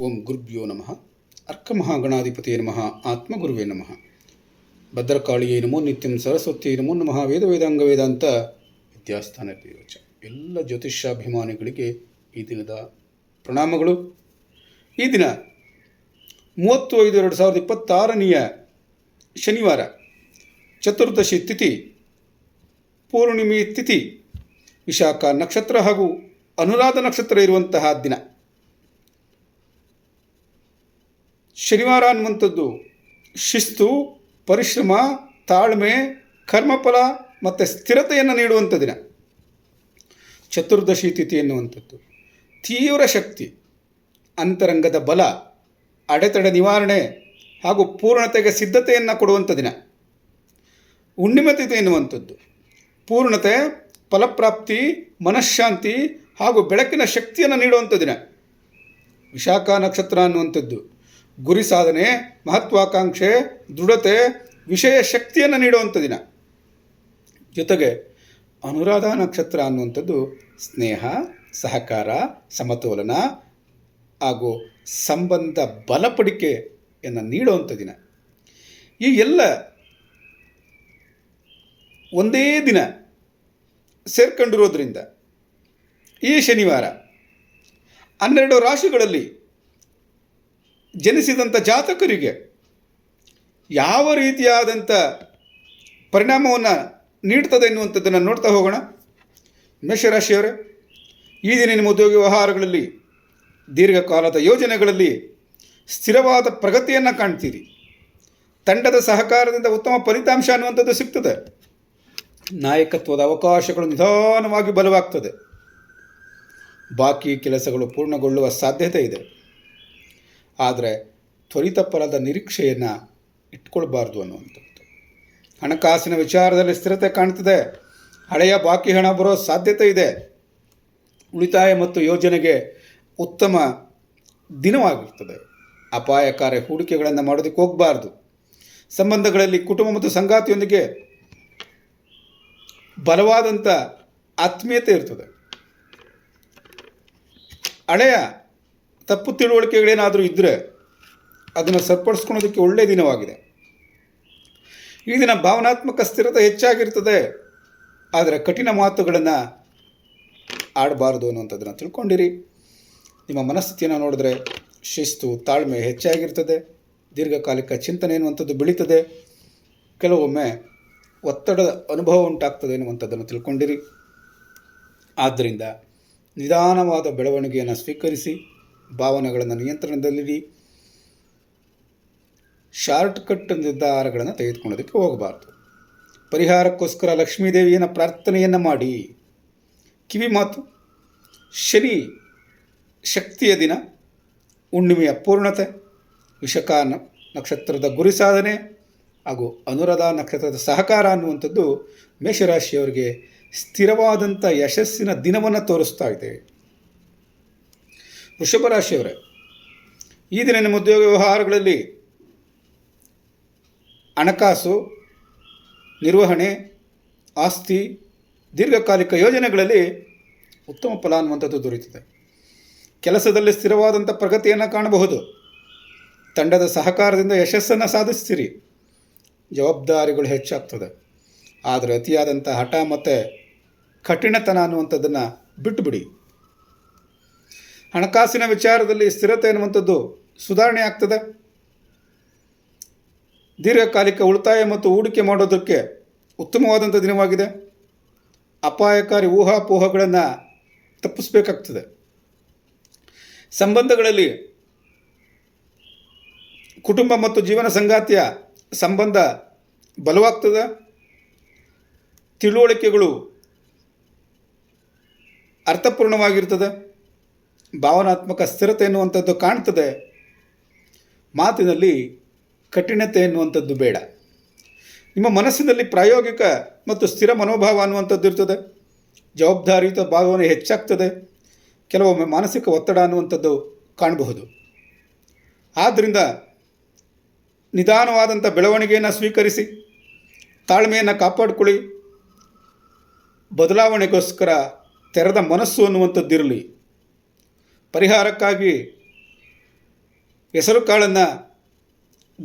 ಓಂ ಗುರುಭ್ಯೋ ನಮಃ. ಅರ್ಕಮಹಾಗಣಾಧಿಪತಿಯೇ ನಮಃ. ಆತ್ಮಗುರುವೇ ನಮಃ. ಭದ್ರಕಾಳಿಯೇ ನಮೋ ನಿತ್ಯಂ. ಸರಸ್ವತಿಯೇ ನಮೋ ನಮಃ. ವೇದ ವೇದಾಂಗ ವೇದಾಂತ ವಿದ್ಯಾಸ್ಥಾನ ಪೀವಚ. ಎಲ್ಲ ಜ್ಯೋತಿಷ್ಯಾಭಿಮಾನಿಗಳಿಗೆ ಈ ದಿನದ ಪ್ರಣಾಮಗಳು. ಈ ದಿನ 30/5/2026 ಶನಿವಾರ, ಚತುರ್ದಶಿ ತಿಥಿ, ಪೂರ್ಣಿಮೆ ತಿಥಿ, ವಿಶಾಖ ನಕ್ಷತ್ರ ಹಾಗೂ ಅನುರಾಧ ನಕ್ಷತ್ರ ಇರುವಂತಹ ದಿನ. ಶನಿವಾರ ಅನ್ನುವಂಥದ್ದು ಶಿಸ್ತು, ಪರಿಶ್ರಮ, ತಾಳ್ಮೆ, ಕರ್ಮಫಲ ಮತ್ತು ಸ್ಥಿರತೆಯನ್ನು ನೀಡುವಂಥ ದಿನ. ಚತುರ್ದಶಿ ತಿಥಿ ಎನ್ನುವಂಥದ್ದು ತೀವ್ರ ಶಕ್ತಿ, ಅಂತರಂಗದ ಬಲ, ಅಡೆತಡೆ ನಿವಾರಣೆ ಹಾಗೂ ಪೂರ್ಣತೆಗೆ ಸಿದ್ಧತೆಯನ್ನು ಕೊಡುವಂಥ ದಿನ. ಹುಣ್ಣಿಮೆ ತಿಥಿ ಎನ್ನುವಂಥದ್ದು ಪೂರ್ಣತೆ, ಫಲಪ್ರಾಪ್ತಿ, ಮನಃಶಾಂತಿ ಹಾಗೂ ಬೆಳಕಿನ ಶಕ್ತಿಯನ್ನು ನೀಡುವಂಥ ದಿನ. ವಿಶಾಖ ನಕ್ಷತ್ರ ಅನ್ನುವಂಥದ್ದು ಗುರಿ ಸಾಧನೆ, ಮಹತ್ವಾಕಾಂಕ್ಷೆ, ದೃಢತೆ, ವಿಷಯ ಶಕ್ತಿಯನ್ನು ನೀಡುವಂಥ ದಿನ. ಜೊತೆಗೆ ಅನುರಾಧ ನಕ್ಷತ್ರ ಅನ್ನುವಂಥದ್ದು ಸ್ನೇಹ, ಸಹಕಾರ, ಸಮತೋಲನ ಹಾಗೂ ಸಂಬಂಧ ಬಲಪಡಿಕೆಯನ್ನು ನೀಡುವಂಥ ದಿನ. ಈ ಎಲ್ಲ ಒಂದೇ ದಿನ ಸೇರ್ಕೊಂಡಿರೋದ್ರಿಂದ ಈ ಶನಿವಾರ 12 ರಾಶಿಗಳಲ್ಲಿ ಜನಿಸಿದಂಥ ಜಾತಕರಿಗೆ ಯಾವ ರೀತಿಯಾದಂಥ ಪರಿಣಾಮವನ್ನು ನೀಡ್ತದೆ ಎನ್ನುವಂಥದ್ದನ್ನು ನೋಡ್ತಾ ಹೋಗೋಣ. ಮೇಷರಾಶಿಯವರೇ, ಈ ದಿನ ನಿಮ್ಮ ಉದ್ಯೋಗ ವ್ಯವಹಾರಗಳಲ್ಲಿ, ದೀರ್ಘಕಾಲದ ಯೋಜನೆಗಳಲ್ಲಿ ಸ್ಥಿರವಾದ ಪ್ರಗತಿಯನ್ನು ಕಾಣ್ತೀರಿ. ತಂಡದ ಸಹಕಾರದಿಂದ ಉತ್ತಮ ಫಲಿತಾಂಶ ಅನ್ನುವಂಥದ್ದು ಸಿಗ್ತದೆ. ನಾಯಕತ್ವದ ಅವಕಾಶಗಳು ನಿಧಾನವಾಗಿ ಬಲವಾಗ್ತದೆ. ಬಾಕಿ ಕೆಲಸಗಳು ಪೂರ್ಣಗೊಳ್ಳುವ ಸಾಧ್ಯತೆ ಇದೆ. ಆದರೆ ತ್ವರಿತ ಫಲದ ನಿರೀಕ್ಷೆಯನ್ನು ಇಟ್ಕೊಳ್ಬಾರ್ದು ಅನ್ನುವಂಥದ್ದು. ಹಣಕಾಸಿನ ವಿಚಾರದಲ್ಲಿ ಸ್ಥಿರತೆ ಕಾಣ್ತದೆ. ಹಳೆಯ ಬಾಕಿ ಹಣ ಬರೋ ಸಾಧ್ಯತೆ ಇದೆ. ಉಳಿತಾಯ ಮತ್ತು ಯೋಜನೆಗೆ ಉತ್ತಮ ದಿನವಾಗಿರ್ತದೆ. ಅಪಾಯಕಾರಿ ಹೂಡಿಕೆಗಳನ್ನು ಮಾಡೋದಕ್ಕೆ ಹೋಗಬಾರ್ದು. ಸಂಬಂಧಗಳಲ್ಲಿ ಕುಟುಂಬ ಮತ್ತು ಸಂಗಾತಿಯೊಂದಿಗೆ ಬಲವಾದಂಥ ಆತ್ಮೀಯತೆ ಇರ್ತದೆ. ಹಳೆಯ ತಪ್ಪು ತಿಳುವಳಿಕೆಗಳೇನಾದರೂ ಇದ್ದರೆ ಅದನ್ನು ಸರಿಪಡಿಸ್ಕೊಳ್ಳೋದಕ್ಕೆ ಒಳ್ಳೆಯ ದಿನವಾಗಿದೆ. ಈ ದಿನ ಭಾವನಾತ್ಮಕ ಸ್ಥಿರತೆ ಹೆಚ್ಚಾಗಿರ್ತದೆ. ಆದರೆ ಕಠಿಣ ಮಾತುಗಳನ್ನು ಆಡಬಾರ್ದು ಅನ್ನುವಂಥದ್ದನ್ನು ತಿಳ್ಕೊಂಡಿರಿ. ನಿಮ್ಮ ಮನಸ್ಥಿತಿಯನ್ನು ನೋಡಿದ್ರೆ ಶಿಸ್ತು, ತಾಳ್ಮೆ ಹೆಚ್ಚಾಗಿರ್ತದೆ. ದೀರ್ಘಕಾಲಿಕ ಚಿಂತನೆ ಎನ್ನುವಂಥದ್ದು ಬೆಳೀತದೆ. ಕೆಲವೊಮ್ಮೆ ಒತ್ತಡದ ಅನುಭವ ಉಂಟಾಗ್ತದೆ ಎನ್ನುವಂಥದ್ದನ್ನು ತಿಳ್ಕೊಂಡಿರಿ. ಆದ್ದರಿಂದ ನಿಧಾನವಾದ ಬೆಳವಣಿಗೆಯನ್ನು ಸ್ವೀಕರಿಸಿ ಭಾವನೆಗಳನ್ನು ನಿಯಂತ್ರಣದಲ್ಲಿಡಿ. ಶಾರ್ಟ್ಕಟ್ ನಿರ್ಧಾರಗಳನ್ನು ತೆಗೆದುಕೊಳ್ಳೋದಕ್ಕೆ ಹೋಗಬಾರ್ದು. ಪರಿಹಾರಕ್ಕೋಸ್ಕರ ಲಕ್ಷ್ಮೀದೇವಿಯನ್ನು ಪ್ರಾರ್ಥನೆಯನ್ನು ಮಾಡಿ. ಕಿವಿ ಮಾತು: ಶನಿ ಶಕ್ತಿಯ ದಿನ, ಹುಣ್ಣಿಮೆಯ ಪೂರ್ಣತೆ, ವಿಶಾಖ ನಕ್ಷತ್ರದ ಗುರಿ ಸಾಧನೆ ಹಾಗೂ ಅನುರಾಧ ನಕ್ಷತ್ರದ ಸಹಕಾರ ಅನ್ನುವಂಥದ್ದು ಮೇಷರಾಶಿಯವರಿಗೆ ಸ್ಥಿರವಾದಂಥ ಯಶಸ್ಸಿನ ದಿನವನ್ನು ತೋರಿಸ್ತಾ ಇದೆ. ವೃಷಭ ರಾಶಿಯವರೇ, ಈ ದಿನ ನಿಮ್ಮ ಉದ್ಯೋಗ ವ್ಯವಹಾರಗಳಲ್ಲಿ ಹಣಕಾಸು ನಿರ್ವಹಣೆ, ಆಸ್ತಿ, ದೀರ್ಘಕಾಲಿಕ ಯೋಜನೆಗಳಲ್ಲಿ ಉತ್ತಮ ಫಲ ಅನ್ನುವಂಥದ್ದು ದೊರೆಯುತ್ತದೆ. ಕೆಲಸದಲ್ಲಿ ಸ್ಥಿರವಾದಂಥ ಪ್ರಗತಿಯನ್ನು ಕಾಣಬಹುದು. ತಂಡದ ಸಹಕಾರದಿಂದ ಯಶಸ್ಸನ್ನು ಸಾಧಿಸ್ತೀರಿ. ಜವಾಬ್ದಾರಿಗಳು ಹೆಚ್ಚಾಗ್ತದೆ. ಆದರೆ ಅತಿಯಾದಂಥ ಹಠ ಮತ್ತು ಕಠಿಣತನ ಅನ್ನುವಂಥದ್ದನ್ನು ಬಿಟ್ಟುಬಿಡಿ. ಹಣಕಾಸಿನ ವಿಚಾರದಲ್ಲಿ ಸ್ಥಿರತೆ ಅನ್ನುವಂಥದ್ದು ಸುಧಾರಣೆ ಆಗ್ತದೆ. ದೀರ್ಘಕಾಲಿಕ ಉಳಿತಾಯ ಮತ್ತು ಹೂಡಿಕೆ ಮಾಡೋದಕ್ಕೆ ಉತ್ತಮವಾದಂಥ ದಿನವಾಗಿದೆ. ಅಪಾಯಕಾರಿ ಊಹಾಪೋಹಗಳನ್ನು ತಪ್ಪಿಸಬೇಕಾಗ್ತದೆ. ಸಂಬಂಧಗಳಲ್ಲಿ ಕುಟುಂಬ ಮತ್ತು ಜೀವನ ಸಂಗಾತಿಯ ಸಂಬಂಧ ಬಲವಾಗ್ತದೆ. ತಿಳುವಳಿಕೆಗಳು ಅರ್ಥಪೂರ್ಣವಾಗಿರ್ತದೆ. ಭಾವನಾತ್ಮಕ ಸ್ಥಿರತೆ ಎನ್ನುವಂಥದ್ದು ಕಾಣ್ತದೆ. ಮಾತಿನಲ್ಲಿ ಕಠಿಣತೆ ಎನ್ನುವಂಥದ್ದು ಬೇಡ. ನಿಮ್ಮ ಮನಸ್ಸಿನಲ್ಲಿ ಪ್ರಾಯೋಗಿಕ ಮತ್ತು ಸ್ಥಿರ ಮನೋಭಾವ ಅನ್ನುವಂಥದ್ದು ಇರ್ತದೆ. ಜವಾಬ್ದಾರಿಯುತ ಭಾವನೆ ಹೆಚ್ಚಾಗ್ತದೆ. ಕೆಲವೊಮ್ಮೆ ಮಾನಸಿಕ ಒತ್ತಡ ಅನ್ನುವಂಥದ್ದು ಕಾಣಬಹುದು. ಆದ್ದರಿಂದ ನಿಧಾನವಾದಂಥ ಬೆಳವಣಿಗೆಯನ್ನು ಸ್ವೀಕರಿಸಿ ತಾಳ್ಮೆಯನ್ನು ಕಾಪಾಡಿಕೊಳ್ಳಿ. ಬದಲಾವಣೆಗೋಸ್ಕರ ತೆರೆದ ಮನಸ್ಸು ಅನ್ನುವಂಥದ್ದಿರಲಿ. ಪರಿಹಾರಕ್ಕಾಗಿ ಹೆಸರು ಕಾಳನ್ನು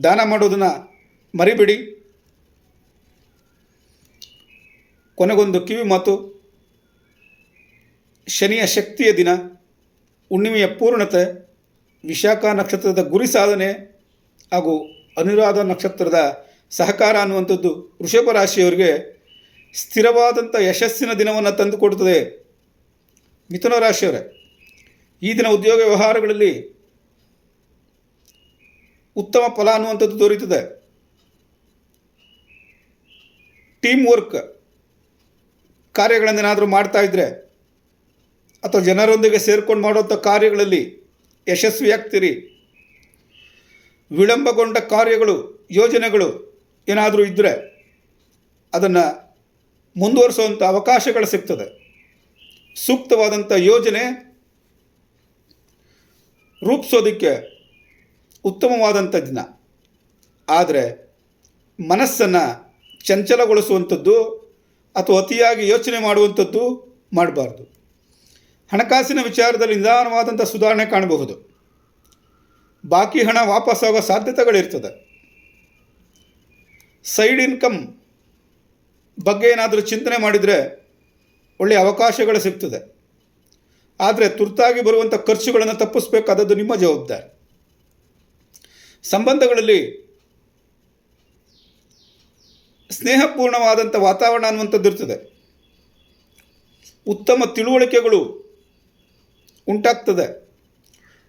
ದಾನ ಮಾಡೋದನ್ನು ಮರಿಬೇಡಿ. ಕೊನೆಗೊಂದು ಕಿವಿ ಮಾತು, ಶನಿಯ ಶಕ್ತಿಯ ದಿನ, ಹುಣ್ಣಿಮೆಯ ಪೂರ್ಣತೆ, ವಿಶಾಖ ನಕ್ಷತ್ರದ ಗುರಿ ಸಾಧನೆ ಹಾಗೂ ಅನುರಾಧ ನಕ್ಷತ್ರದ ಸಹಕಾರ ಅನ್ನುವಂಥದ್ದು ವೃಷಭ ರಾಶಿಯವರಿಗೆ ಸ್ಥಿರವಾದಂಥ ಯಶಸ್ಸಿನ ದಿನವನ್ನು ತಂದುಕೊಡುತ್ತದೆ. ಮಿಥುನ ರಾಶಿಯವರೇ, ಈ ದಿನ ಉದ್ಯೋಗ ವ್ಯವಹಾರಗಳಲ್ಲಿ ಉತ್ತಮ ಫಲ ಅನ್ನುವಂಥದ್ದು ದೊರೆಯುತ್ತದೆ. ಟೀಮ್ ವರ್ಕ್ ಕಾರ್ಯಗಳನ್ನೇನಾದರೂ ಮಾಡ್ತಾಯಿದ್ರೆ ಅಥವಾ ಜನರೊಂದಿಗೆ ಸೇರ್ಕೊಂಡು ಮಾಡುವಂಥ ಕಾರ್ಯಗಳಲ್ಲಿ ಯಶಸ್ವಿಯಾಗ್ತೀರಿ. ವಿಳಂಬಗೊಂಡ ಕಾರ್ಯಗಳು, ಯೋಜನೆಗಳು ಏನಾದರೂ ಇದ್ದರೆ ಅದನ್ನು ಮುಂದುವರಿಸುವಂಥ ಅವಕಾಶಗಳು ಸಿಗ್ತದೆ. ಸೂಕ್ತವಾದಂಥ ಯೋಜನೆ ರೂಪಿಸೋದಕ್ಕೆ ಉತ್ತಮವಾದಂಥ ದಿನ. ಆದರೆ ಮನಸ್ಸನ್ನು ಚಂಚಲಗೊಳಿಸುವಂಥದ್ದು ಅಥವಾ ಅತಿಯಾಗಿ ಯೋಚನೆ ಮಾಡುವಂಥದ್ದು ಮಾಡಬಾರ್ದು. ಹಣಕಾಸಿನ ವಿಚಾರದಲ್ಲಿ ನಿಧಾನವಾದಂಥ ಸುಧಾರಣೆ ಕಾಣಬಹುದು. ಬಾಕಿ ಹಣ ವಾಪಸ್ಸಾಗೋ ಸಾಧ್ಯತೆಗಳಿರ್ತದೆ. ಸೈಡ್ ಇನ್ಕಮ್ ಬಗ್ಗೆ ಏನಾದರೂ ಚಿಂತನೆ ಮಾಡಿದರೆ ಒಳ್ಳೆಯ ಅವಕಾಶಗಳು ಸಿಗ್ತದೆ. ಆದರೆ ತುರ್ತಾಗಿ ಬರುವಂಥ ಖರ್ಚುಗಳನ್ನು ತಪ್ಪಿಸಬೇಕಾದದ್ದು ನಿಮ್ಮ ಜವಾಬ್ದಾರಿ. ಸಂಬಂಧಗಳಲ್ಲಿ ಸ್ನೇಹಪೂರ್ಣವಾದಂಥ ವಾತಾವರಣ ಅನ್ನುವಂಥದ್ದು ಇರ್ತದೆ. ಉತ್ತಮ ತಿಳುವಳಿಕೆಗಳು ಉಂಟಾಗ್ತದೆ.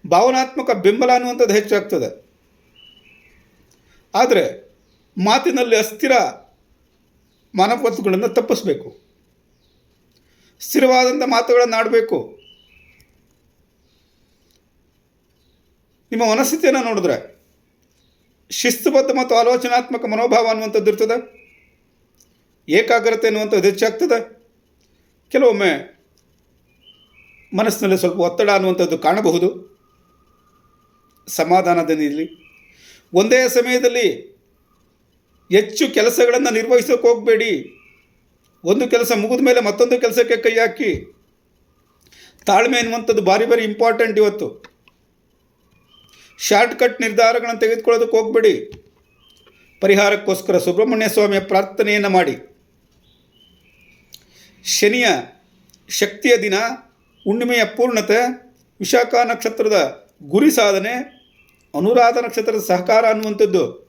ಭಾವನಾತ್ಮಕ ಬೆಂಬಲ ಅನ್ನುವಂಥದ್ದು ಹೆಚ್ಚಾಗ್ತದೆ. ಆದರೆ ಮಾತಿನಲ್ಲಿ ಅಸ್ಥಿರ ಮಾನವತ್ವಗಳನ್ನು ತಪ್ಪಿಸಬೇಕು. ಸ್ಥಿರವಾದಂಥ ಮಾತುಗಳನ್ನು ಆಡಬೇಕು. ನಿಮ್ಮ ಮನಸ್ಥಿತಿಯನ್ನು ನೋಡಿದ್ರೆ ಶಿಸ್ತುಬದ್ಧ ಮತ್ತು ಆಲೋಚನಾತ್ಮಕ ಮನೋಭಾವ ಅನ್ನುವಂಥದ್ದು ಇರ್ತದೆ. ಏಕಾಗ್ರತೆ ಅನ್ನುವಂಥದ್ದು ಹೆಚ್ಚಾಗ್ತದೆ. ಕೆಲವೊಮ್ಮೆ ಮನಸ್ಸಿನಲ್ಲಿ ಸ್ವಲ್ಪ ಒತ್ತಡ ಅನ್ನುವಂಥದ್ದು ಕಾಣಬಹುದು. ಸಮಾಧಾನದಲ್ಲಿ ಒಂದೇ ಸಮಯದಲ್ಲಿ ಹೆಚ್ಚು ಕೆಲಸಗಳನ್ನು ನಿರ್ವಹಿಸೋಕೆ ಹೋಗಬೇಡಿ. ಒಂದು ಕೆಲಸ ಮುಗಿದ ಮೇಲೆ ಮತ್ತೊಂದು ಕೆಲಸಕ್ಕೆ ಕೈ ಹಾಕಿ. ತಾಳ್ಮೆ ಎನ್ನುವಂಥದ್ದು ಭಾರಿ ಇಂಪಾರ್ಟೆಂಟ್ ಇವತ್ತು. ಶಾರ್ಟ್ಕಟ್ ನಿರ್ಧಾರಗಳನ್ನು ತೆಗೆದುಕೊಳ್ಳೋದಕ್ಕೆ ಹೋಗಬೇಡಿ. ಪರಿಹಾರಕ್ಕೋಸ್ಕರ ಸುಬ್ರಹ್ಮಣ್ಯ ಸ್ವಾಮಿಯ ಪ್ರಾರ್ಥನೆಯನ್ನು ಮಾಡಿ. ಶನಿಯ ಶಕ್ತಿಯ ದಿನ, ಹುಣ್ಣಿಮೆಯ ಪೂರ್ಣತೆ, ವಿಶಾಖ ನಕ್ಷತ್ರದ ಗುರಿ ಸಾಧನೆ, ಅನುರಾಧ ನಕ್ಷತ್ರದ ಸಹಕಾರ ಅನ್ನುವಂಥದ್ದು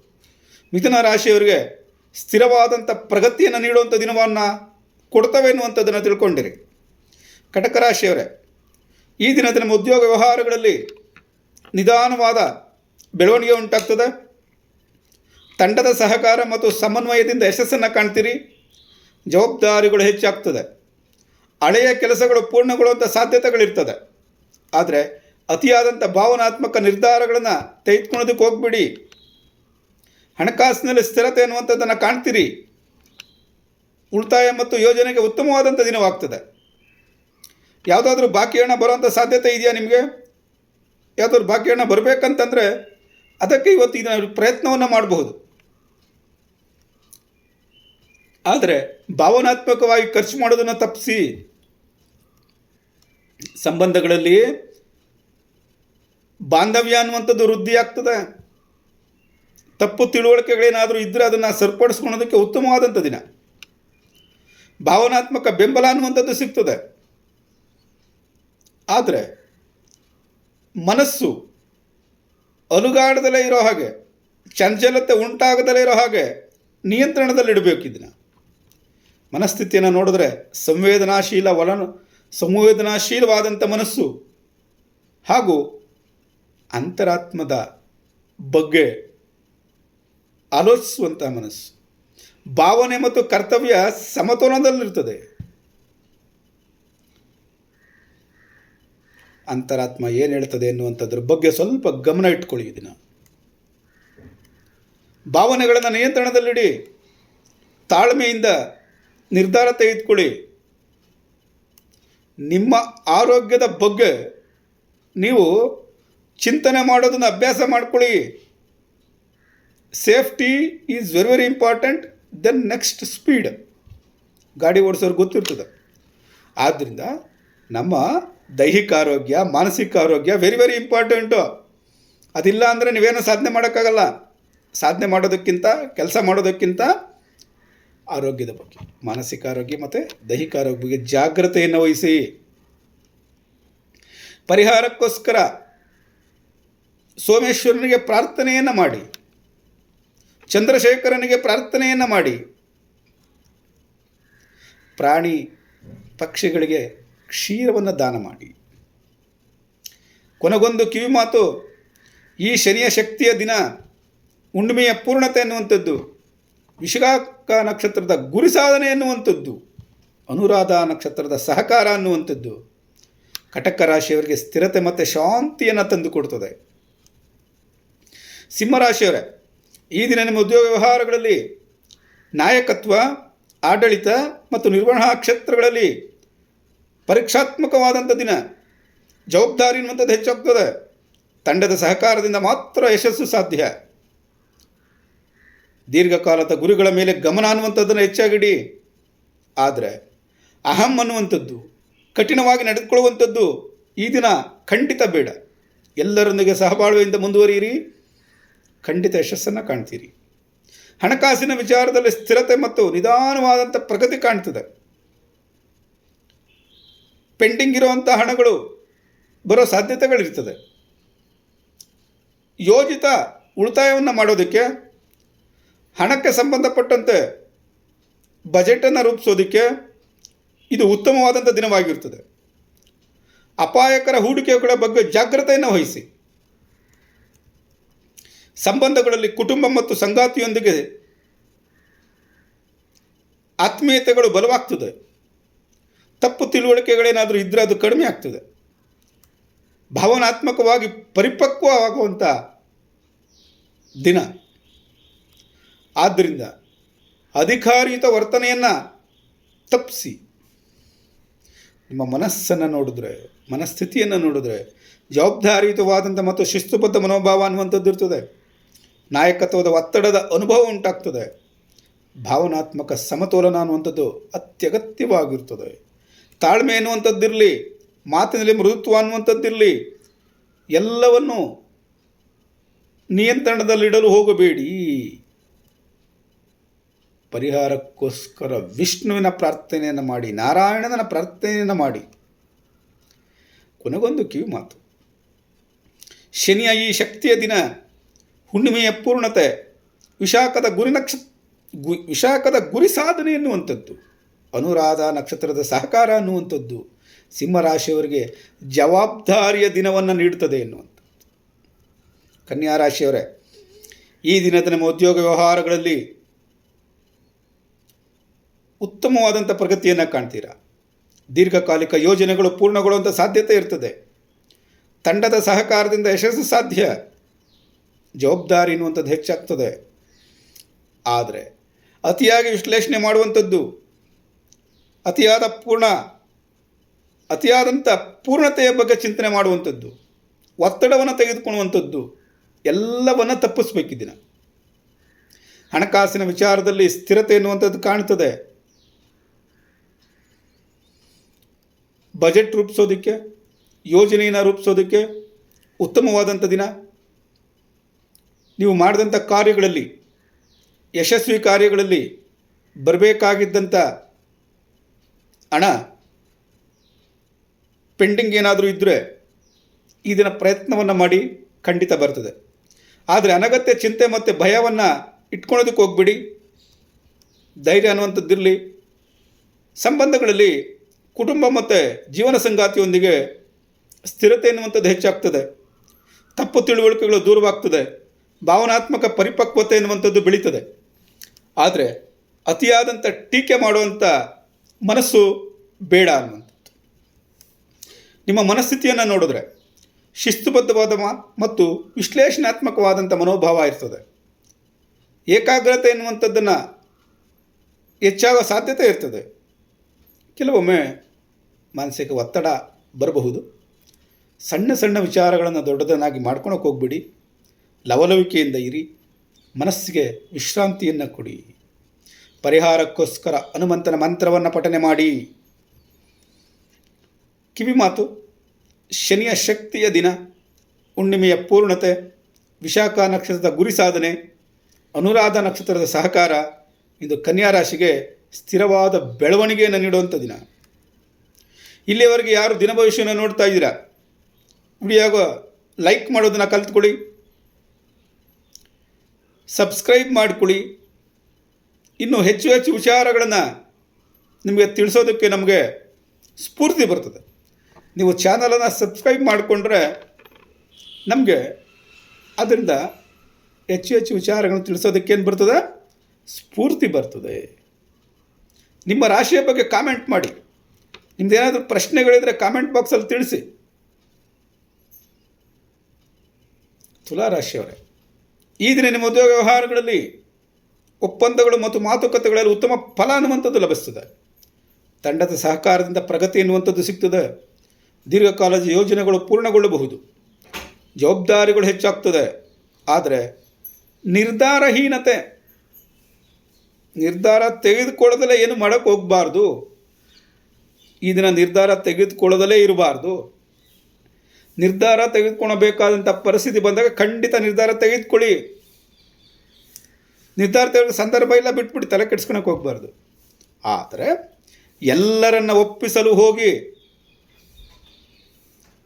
ಮಿಥುನ ರಾಶಿಯವರಿಗೆ ಸ್ಥಿರವಾದಂಥ ಪ್ರಗತಿಯನ್ನು ನೀಡುವಂಥ ದಿನವನ್ನು ಕೊಡ್ತವೆ ಎನ್ನುವಂಥದ್ದನ್ನು ತಿಳ್ಕೊಂಡಿರಿ. ಕಟಕ ರಾಶಿಯವರೇ, ಈ ದಿನದ ನಮ್ಮ ಉದ್ಯೋಗ ವ್ಯವಹಾರಗಳಲ್ಲಿ ನಿಧಾನವಾದ ಬೆಳವಣಿಗೆ ಉಂಟಾಗ್ತದೆ. ತಂಡದ ಸಹಕಾರ ಮತ್ತು ಸಮನ್ವಯದಿಂದ ಯಶಸ್ಸನ್ನು ಕಾಣ್ತೀರಿ. ಜವಾಬ್ದಾರಿಗಳು ಹೆಚ್ಚಾಗ್ತದೆ. ಹಳೆಯ ಕೆಲಸಗಳು ಪೂರ್ಣಗೊಳ್ಳುವಂಥ ಸಾಧ್ಯತೆಗಳಿರ್ತದೆ. ಆದರೆ ಅತಿಯಾದಂಥ ಭಾವನಾತ್ಮಕ ನಿರ್ಧಾರಗಳನ್ನು ತೆಗೆದುಕೊಳ್ಳೋದಕ್ಕೆ ಹೋಗ್ಬಿಡಿ. ಹಣಕಾಸಿನಲ್ಲಿ ಸ್ಥಿರತೆ ಅನ್ನುವಂಥದ್ದನ್ನು ಕಾಣ್ತೀರಿ. ಉಳಿತಾಯ ಮತ್ತು ಯೋಜನೆಗೆ ಉತ್ತಮವಾದಂಥ ದಿನವಾಗ್ತದೆ. ಯಾವುದಾದ್ರೂ ಬಾಕಿ ಹಣ ಬರುವಂಥ ಸಾಧ್ಯತೆ ಇದೆಯಾ ನಿಮಗೆ? ಯಾವುದಾದ್ರು ಬಾಕಿ ಹಣ ಬರಬೇಕಂತಂದರೆ ಅದಕ್ಕೆ ಇವತ್ತು ಇದನ್ನು ಪ್ರಯತ್ನವನ್ನು ಮಾಡಬಹುದು. ಆದರೆ ಭಾವನಾತ್ಮಕವಾಗಿ ಖರ್ಚು ಮಾಡೋದನ್ನು ತಪ್ಪಿಸಿ. ಸಂಬಂಧಗಳಲ್ಲಿ ಬಾಂಧವ್ಯ ಅನ್ನುವಂಥದ್ದು ವೃದ್ಧಿ ಆಗ್ತದೆ. ತಪ್ಪು ತಿಳುವಳಿಕೆಗಳೇನಾದರೂ ಇದ್ದರೆ ಅದನ್ನು ಸರಿಪಡಿಸ್ಕೊಳ್ಳೋದಕ್ಕೆ ಉತ್ತಮವಾದಂಥ ದಿನ. ಭಾವನಾತ್ಮಕ ಬೆಂಬಲ ಅನ್ನುವಂಥದ್ದು ಸಿಗ್ತದೆ. ಆದರೆ ಮನಸ್ಸು ಅಲುಗಾಡದಲ್ಲೇ ಇರೋ ಹಾಗೆ, ಚಂಚಲತೆ ಉಂಟಾಗದಲ್ಲೇ ಇರೋ ಹಾಗೆ ನಿಯಂತ್ರಣದಲ್ಲಿಡಬೇಕು. ಇದನ್ನು ಮನಸ್ಥಿತಿಯನ್ನು ನೋಡಿದ್ರೆ ಸಂವೇದನಾಶೀಲವಾದಂಥ ಮನಸ್ಸು ಹಾಗೂ ಅಂತರಾತ್ಮದ ಬಗ್ಗೆ ಆಲೋಚಿಸುವಂಥ ಮನಸ್ಸು, ಭಾವನೆ ಮತ್ತು ಕರ್ತವ್ಯ ಸಮತೋಲನದಲ್ಲಿರ್ತದೆ. ಅಂತರಾತ್ಮ ಏನು ಹೇಳ್ತದೆ ಎನ್ನುವಂಥದ್ರ ಬಗ್ಗೆ ಸ್ವಲ್ಪ ಗಮನ ಇಟ್ಕೊಳ್ಳಿ. ಇದನ್ನು ಭಾವನೆಗಳನ್ನು ನಿಯಂತ್ರಣದಲ್ಲಿಡಿ. ತಾಳ್ಮೆಯಿಂದ ನಿರ್ಧಾರ ತೆಗೆದುಕೊಳ್ಳಿ. ನಿಮ್ಮ ಆರೋಗ್ಯದ ಬಗ್ಗೆ ನೀವು ಚಿಂತನೆ ಮಾಡೋದನ್ನು ಅಭ್ಯಾಸ ಮಾಡ್ಕೊಳ್ಳಿ. Safety is very important. Then next speed. ಗಾಡಿ ಓಡಿಸೋರು ಗೊತ್ತಿರ್ತದೆ. ಆದ್ದರಿಂದ ನಮ್ಮ ದೈಹಿಕ ಆರೋಗ್ಯ, ಮಾನಸಿಕ ಆರೋಗ್ಯ ವೆರಿ ಇಂಪಾರ್ಟೆಂಟು. ಅದಿಲ್ಲ ಅಂದರೆ ನೀವೇನು ಸಾಧನೆ ಮಾಡೋಕ್ಕಾಗಲ್ಲ. ಸಾಧನೆ ಮಾಡೋದಕ್ಕಿಂತ, ಕೆಲಸ ಮಾಡೋದಕ್ಕಿಂತ ಆರೋಗ್ಯದ ಬಗ್ಗೆ, ಮಾನಸಿಕ ಆರೋಗ್ಯ ಮತ್ತು ದೈಹಿಕ ಆರೋಗ್ಯ ಬಗ್ಗೆ ಜಾಗ್ರತೆಯನ್ನು ವಹಿಸಿ. ಪರಿಹಾರಕ್ಕೋಸ್ಕರ ಸೋಮೇಶ್ವರನಿಗೆ ಪ್ರಾರ್ಥನೆಯನ್ನು ಮಾಡಿ, ಚಂದ್ರಶೇಖರನಿಗೆ ಪ್ರಾರ್ಥನೆಯನ್ನು ಮಾಡಿ, ಪ್ರಾಣಿ ಪಕ್ಷಿಗಳಿಗೆ ಕ್ಷೀರವನ್ನು ದಾನ ಮಾಡಿ. ಕೊನೆಗೊಂದು ಕಿವಿ ಮಾತು, ಈ ಶನಿಯ ಶಕ್ತಿಯ ದಿನ ಹುಣ್ಣಿಮೆಯ ಪೂರ್ಣತೆ ಎನ್ನುವಂಥದ್ದು, ವಿಶಾಖ ನಕ್ಷತ್ರದ ಗುರಿ ಸಾಧನೆ ಎನ್ನುವಂಥದ್ದು, ಅನುರಾಧ ನಕ್ಷತ್ರದ ಸಹಕಾರ ಅನ್ನುವಂಥದ್ದು ಕಟಕ ರಾಶಿಯವರಿಗೆ ಸ್ಥಿರತೆ ಮತ್ತು ಶಾಂತಿಯನ್ನು ತಂದುಕೊಡ್ತದೆ. ಸಿಂಹರಾಶಿಯವರೇ, ಈ ದಿನ ನಿಮ್ಮ ಉದ್ಯೋಗ ವ್ಯವಹಾರಗಳಲ್ಲಿ ನಾಯಕತ್ವ, ಆಡಳಿತ ಮತ್ತು ನಿರ್ವಹಣಾ ಕ್ಷೇತ್ರಗಳಲ್ಲಿ ಪರೀಕ್ಷಾತ್ಮಕವಾದಂಥ ದಿನ. ಜವಾಬ್ದಾರಿ ಅನ್ನುವಂಥದ್ದು ಹೆಚ್ಚಾಗ್ತದೆ. ತಂಡದ ಸಹಕಾರದಿಂದ ಮಾತ್ರ ಯಶಸ್ಸು ಸಾಧ್ಯ. ದೀರ್ಘಕಾಲದ ಗುರಿಗಳ ಮೇಲೆ ಗಮನ ಅನ್ನುವಂಥದ್ದನ್ನು ಹೆಚ್ಚಾಗಿಡಿ. ಆದರೆ ಅಹಂ ಅನ್ನುವಂಥದ್ದು, ಕಠಿಣವಾಗಿ ನಡೆದುಕೊಳ್ಳುವಂಥದ್ದು ಈ ದಿನ ಖಂಡಿತ ಬೇಡ. ಎಲ್ಲರೊಂದಿಗೆ ಸಹಬಾಳ್ವೆಯಿಂದ ಮುಂದುವರಿಯಿರಿ, ಖಂಡಿತ ಯಶಸ್ಸನ್ನು ಕಾಣ್ತೀರಿ. ಹಣಕಾಸಿನ ವಿಚಾರದಲ್ಲಿ ಸ್ಥಿರತೆ ಮತ್ತು ನಿಧಾನವಾದಂಥ ಪ್ರಗತಿ ಕಾಣ್ತದೆ. ಪೆಂಡಿಂಗ್ ಇರುವಂಥ ಹಣಗಳು ಬರೋ ಸಾಧ್ಯತೆಗಳಿರ್ತದೆ. ಯೋಜಿತ ಉಳಿತಾಯವನ್ನು ಮಾಡೋದಕ್ಕೆ, ಹಣಕ್ಕೆ ಸಂಬಂಧಪಟ್ಟಂತೆ ಬಜೆಟನ್ನು ರೂಪಿಸೋದಕ್ಕೆ ಇದು ಉತ್ತಮವಾದಂಥ ದಿನವಾಗಿರ್ತದೆ. ಅಪಾಯಕರ ಹೂಡಿಕೆಗಳ ಬಗ್ಗೆ ಜಾಗ್ರತೆಯನ್ನು ವಹಿಸಿ. ಸಂಬಂಧಗಳಲ್ಲಿ ಕುಟುಂಬ ಮತ್ತು ಸಂಗಾತಿಯೊಂದಿಗೆ ಆತ್ಮೀಯತೆಗಳು ಬಲವಾಗ್ತದೆ. ತಪ್ಪು ತಿಳುವಳಿಕೆಗಳೇನಾದರೂ ಇದ್ದರೆ ಅದು ಕಡಿಮೆ ಆಗ್ತದೆ. ಭಾವನಾತ್ಮಕವಾಗಿ ಪರಿಪಕ್ವವಾಗುವಂಥ ದಿನ. ಆದ್ದರಿಂದ ಅಧಿಕಾರಯುತ ವರ್ತನೆಯನ್ನು ತಪ್ಪಿಸಿ. ನಿಮ್ಮ ಮನಸ್ಸನ್ನು ನೋಡಿದ್ರೆ, ಮನಸ್ಥಿತಿಯನ್ನು ನೋಡಿದ್ರೆ ಜವಾಬ್ದಾರಿಯುತವಾದಂಥ ಮತ್ತು ಶಿಸ್ತುಬದ್ಧ ಮನೋಭಾವ ಅನ್ನುವಂಥದ್ದು ಇರ್ತದೆ. ನಾಯಕತ್ವದ ಒತ್ತಡದ ಅನುಭವ ಉಂಟಾಗ್ತದೆ. ಭಾವನಾತ್ಮಕ ಸಮತೋಲನ ಅನ್ನುವಂಥದ್ದು ಅತ್ಯಗತ್ಯವಾಗಿರ್ತದೆ. ತಾಳ್ಮೆ ಎನ್ನುವಂಥದ್ದಿರಲಿ, ಮಾತಿನಲ್ಲಿ ಮೃದುತ್ವ ಅನ್ನುವಂಥದ್ದಿರಲಿ, ಎಲ್ಲವನ್ನು ನಿಯಂತ್ರಣದಲ್ಲಿಡಲು ಹೋಗಬೇಡಿ. ಪರಿಹಾರಕ್ಕೋಸ್ಕರ ವಿಷ್ಣುವಿನ ಪ್ರಾರ್ಥನೆಯನ್ನು ಮಾಡಿ, ನಾರಾಯಣನ ಪ್ರಾರ್ಥನೆಯನ್ನು ಮಾಡಿ. ಕೊನೆಗೊಂದು ಕಿವಿ ಮಾತು, ಶನಿಯ ಈ ಶಕ್ತಿಯ ದಿನ, ಹುಣ್ಣಿಮೆಯ ಪೂರ್ಣತೆ, ವಿಶಾಖದ ಗುರಿ ಸಾಧನೆ ಎನ್ನುವಂಥದ್ದು, ಅನುರಾಧ ನಕ್ಷತ್ರದ ಸಹಕಾರ ಅನ್ನುವಂಥದ್ದು ಸಿಂಹರಾಶಿಯವರಿಗೆ ಜವಾಬ್ದಾರಿಯ ದಿನವನ್ನು ನೀಡುತ್ತದೆ ಎನ್ನುವಂಥದ್ದು. ಕನ್ಯಾ ರಾಶಿಯವರೇ, ಈ ದಿನದ ನಮ್ಮ ಉದ್ಯೋಗ ವ್ಯವಹಾರಗಳಲ್ಲಿ ಉತ್ತಮವಾದಂಥ ಪ್ರಗತಿಯನ್ನು ಕಾಣ್ತೀರಾ. ದೀರ್ಘಕಾಲಿಕ ಯೋಜನೆಗಳು ಪೂರ್ಣಗೊಳ್ಳುವಂಥ ಸಾಧ್ಯತೆ ಇರ್ತದೆ. ತಂಡದ ಸಹಕಾರದಿಂದ ಯಶಸ್ಸು ಸಾಧ್ಯ. ಜವಾಬ್ದಾರಿ ಎನ್ನುವಂಥದ್ದು ಹೆಚ್ಚಾಗ್ತದೆ. ಆದರೆ ಅತಿಯಾಗಿ ವಿಶ್ಲೇಷಣೆ ಮಾಡುವಂಥದ್ದು, ಅತಿಯಾದಂಥ ಪೂರ್ಣತೆಯ ಬಗ್ಗೆ ಚಿಂತನೆ ಮಾಡುವಂಥದ್ದು, ಒತ್ತಡವನ್ನು ತೆಗೆದುಕೊಳ್ಳುವಂಥದ್ದು ಎಲ್ಲವನ್ನು ತಪ್ಪಿಸ್ಬೇಕಿದ್ದಿನ. ಹಣಕಾಸಿನ ವಿಚಾರದಲ್ಲಿ ಸ್ಥಿರತೆ ಎನ್ನುವಂಥದ್ದು ಕಾಣ್ತದೆ. ಬಜೆಟ್ ರೂಪಿಸೋದಕ್ಕೆ, ಯೋಜನೆಯನ್ನು ರೂಪಿಸೋದಕ್ಕೆ ಉತ್ತಮವಾದಂಥ ದಿನ. ನೀವು ಮಾಡಿದಂಥ ಕಾರ್ಯಗಳಲ್ಲಿ, ಯಶಸ್ವಿ ಕಾರ್ಯಗಳಲ್ಲಿ ಬರಬೇಕಾಗಿದ್ದಂಥ ಹಣ ಪೆಂಡಿಂಗ್ ಏನಾದರೂ ಇದ್ದರೆ ಈ ದಿನ ಪ್ರಯತ್ನವನ್ನು ಮಾಡಿ, ಖಂಡಿತ ಬರ್ತದೆ. ಆದರೆ ಅನಗತ್ಯ ಚಿಂತೆ ಮತ್ತು ಭಯವನ್ನು ಇಟ್ಕೊಳ್ಳೋದಕ್ಕೆ ಹೋಗ್ಬಿಡಿ. ಧೈರ್ಯ ಅನ್ನುವಂಥದ್ದಿರಲಿ. ಸಂಬಂಧಗಳಲ್ಲಿ ಕುಟುಂಬ ಮತ್ತು ಜೀವನ ಸಂಗಾತಿಯೊಂದಿಗೆ ಸ್ಥಿರತೆ ಎನ್ನುವಂಥದ್ದು ಹೆಚ್ಚಾಗ್ತದೆ. ತಪ್ಪು ತಿಳುವಳಿಕೆಗಳು ದೂರವಾಗ್ತದೆ. ಭಾವನಾತ್ಮಕ ಪರಿಪಕ್ವತೆ ಎನ್ನುವಂಥದ್ದು ಬೆಳೀತದೆ. ಆದರೆ ಅತಿಯಾದಂಥ ಟೀಕೆ ಮಾಡುವಂಥ ಮನಸ್ಸು ಬೇಡ ಅನ್ನುವಂಥದ್ದು. ನಿಮ್ಮ ಮನಸ್ಥಿತಿಯನ್ನು ನೋಡಿದ್ರೆ ಶಿಸ್ತುಬದ್ಧವಾದ ಮತ್ತು ವಿಶ್ಲೇಷಣಾತ್ಮಕವಾದಂಥ ಮನೋಭಾವ ಇರ್ತದೆ. ಏಕಾಗ್ರತೆ ಎನ್ನುವಂಥದ್ದನ್ನು ಹೆಚ್ಚಾಗೋ ಸಾಧ್ಯತೆ ಇರ್ತದೆ. ಕೆಲವೊಮ್ಮೆ ಮಾನಸಿಕ ಒತ್ತಡ ಬರಬಹುದು. ಸಣ್ಣ ಸಣ್ಣ ವಿಚಾರಗಳನ್ನು ದೊಡ್ಡದನ್ನಾಗಿ ಮಾಡ್ಕೊಳಕ್ಕೆ ಹೋಗ್ಬಿಡಿ. ಲವಲವಿಕೆಯಿಂದ ಇರಿ. ಮನಸ್ಸಿಗೆ ವಿಶ್ರಾಂತಿಯನ್ನು ಕೊಡಿ. ಪರಿಹಾರಕ್ಕೋಸ್ಕರ ಹನುಮಂತನ ಮಂತ್ರವನ್ನು ಪಠನೆ ಮಾಡಿ. ಕಿವಿ ಮಾತು, ಶನಿಯ ಶಕ್ತಿಯ ದಿನ, ಹುಣ್ಣಿಮೆಯ ಪೂರ್ಣತೆ, ವಿಶಾಖ ನಕ್ಷತ್ರದ ಗುರಿ ಸಾಧನೆ, ಅನುರಾಧ ನಕ್ಷತ್ರದ ಸಹಕಾರ ಇಂದು ಕನ್ಯಾ ರಾಶಿಗೆ ಸ್ಥಿರವಾದ ಬೆಳವಣಿಗೆಯನ್ನು ನೀಡುವಂಥ ದಿನ. ಇಲ್ಲಿಯವರೆಗೆ ಯಾರು ದಿನ ಭವಿಷ್ಯವನ್ನು ನೋಡ್ತಾ ಇದ್ದೀರಾ, ವಿಡಿಯೋಗ ಲೈಕ್ ಮಾಡೋದನ್ನು ಕಲ್ತ್ಕೊಳ್ಳಿ, ಸಬ್ಸ್ಕ್ರೈಬ್ ಮಾಡಿಕೊಳ್ಳಿ. ಇನ್ನೂ ಹೆಚ್ಚು ಹೆಚ್ಚು ವಿಚಾರಗಳನ್ನು ನಿಮಗೆ ತಿಳಿಸೋದಕ್ಕೆ ನಮಗೆ ಸ್ಫೂರ್ತಿ ಬರ್ತದೆ. ನೀವು ಚಾನಲನ್ನು ಸಬ್ಸ್ಕ್ರೈಬ್ ಮಾಡಿಕೊಂಡ್ರೆ ನಮಗೆ ಅದರಿಂದ ಹೆಚ್ಚು ಹೆಚ್ಚು ವಿಚಾರಗಳನ್ನು ತಿಳಿಸೋದಕ್ಕೆ ಏನು ಬರ್ತದೆ, ಸ್ಫೂರ್ತಿ ಬರ್ತದೆ. ನಿಮ್ಮ ರಾಶಿಯ ಬಗ್ಗೆ ಕಾಮೆಂಟ್ ಮಾಡಿ. ನಿಮ್ಮದೇನಾದರೂ ಪ್ರಶ್ನೆಗಳಿದ್ದರೆ ಕಾಮೆಂಟ್ ಬಾಕ್ಸಲ್ಲಿ ತಿಳಿಸಿ. ತುಲಾರಾಶಿಯವರೇ, ಈ ದಿನ ನಿಮ್ಮ ಉದ್ಯೋಗ ವ್ಯವಹಾರಗಳಲ್ಲಿ ಒಪ್ಪಂದಗಳು ಮತ್ತು ಮಾತುಕತೆಗಳಲ್ಲಿ ಉತ್ತಮ ಫಲ ಅನ್ನುವಂಥದ್ದು ಲಭಿಸ್ತದೆ. ತಂಡದ ಸಹಕಾರದಿಂದ ಪ್ರಗತಿ ಎನ್ನುವಂಥದ್ದು ಸಿಗ್ತದೆ. ದೀರ್ಘಕಾಲದ ಯೋಜನೆಗಳು ಪೂರ್ಣಗೊಳ್ಳಬಹುದು. ಜವಾಬ್ದಾರಿಗಳು ಹೆಚ್ಚಾಗ್ತದೆ. ಆದರೆ ನಿರ್ಧಾರ ತೆಗೆದುಕೊಳ್ಳದಲ್ಲೇ ಏನು ಮಾಡೋಕ್ಕೆ ಹೋಗಬಾರ್ದು. ಈ ದಿನ ನಿರ್ಧಾರ ತೆಗೆದುಕೊಳ್ಳದಲ್ಲೇ ಇರಬಾರ್ದು. ನಿರ್ಧಾರ ತೆಗೆದುಕೊಳ್ಳಬೇಕಾದಂಥ ಪರಿಸ್ಥಿತಿ ಬಂದಾಗ ಖಂಡಿತ ನಿರ್ಧಾರ ತೆಗೆದುಕೊಳ್ಳಿ. ನಿರ್ಧಾರ ತೆಗೆದುಕೊಳ್ಳೋ ಸಂದರ್ಭ ಇಲ್ಲ, ಬಿಟ್ಬಿಟ್ಟು ತಲೆ ಕೆಡಿಸ್ಕೊಳಕ್ಕೆ ಹೋಗಬಾರ್ದು. ಆದರೆ ಎಲ್ಲರನ್ನ ಒಪ್ಪಿಸಲು ಹೋಗಿ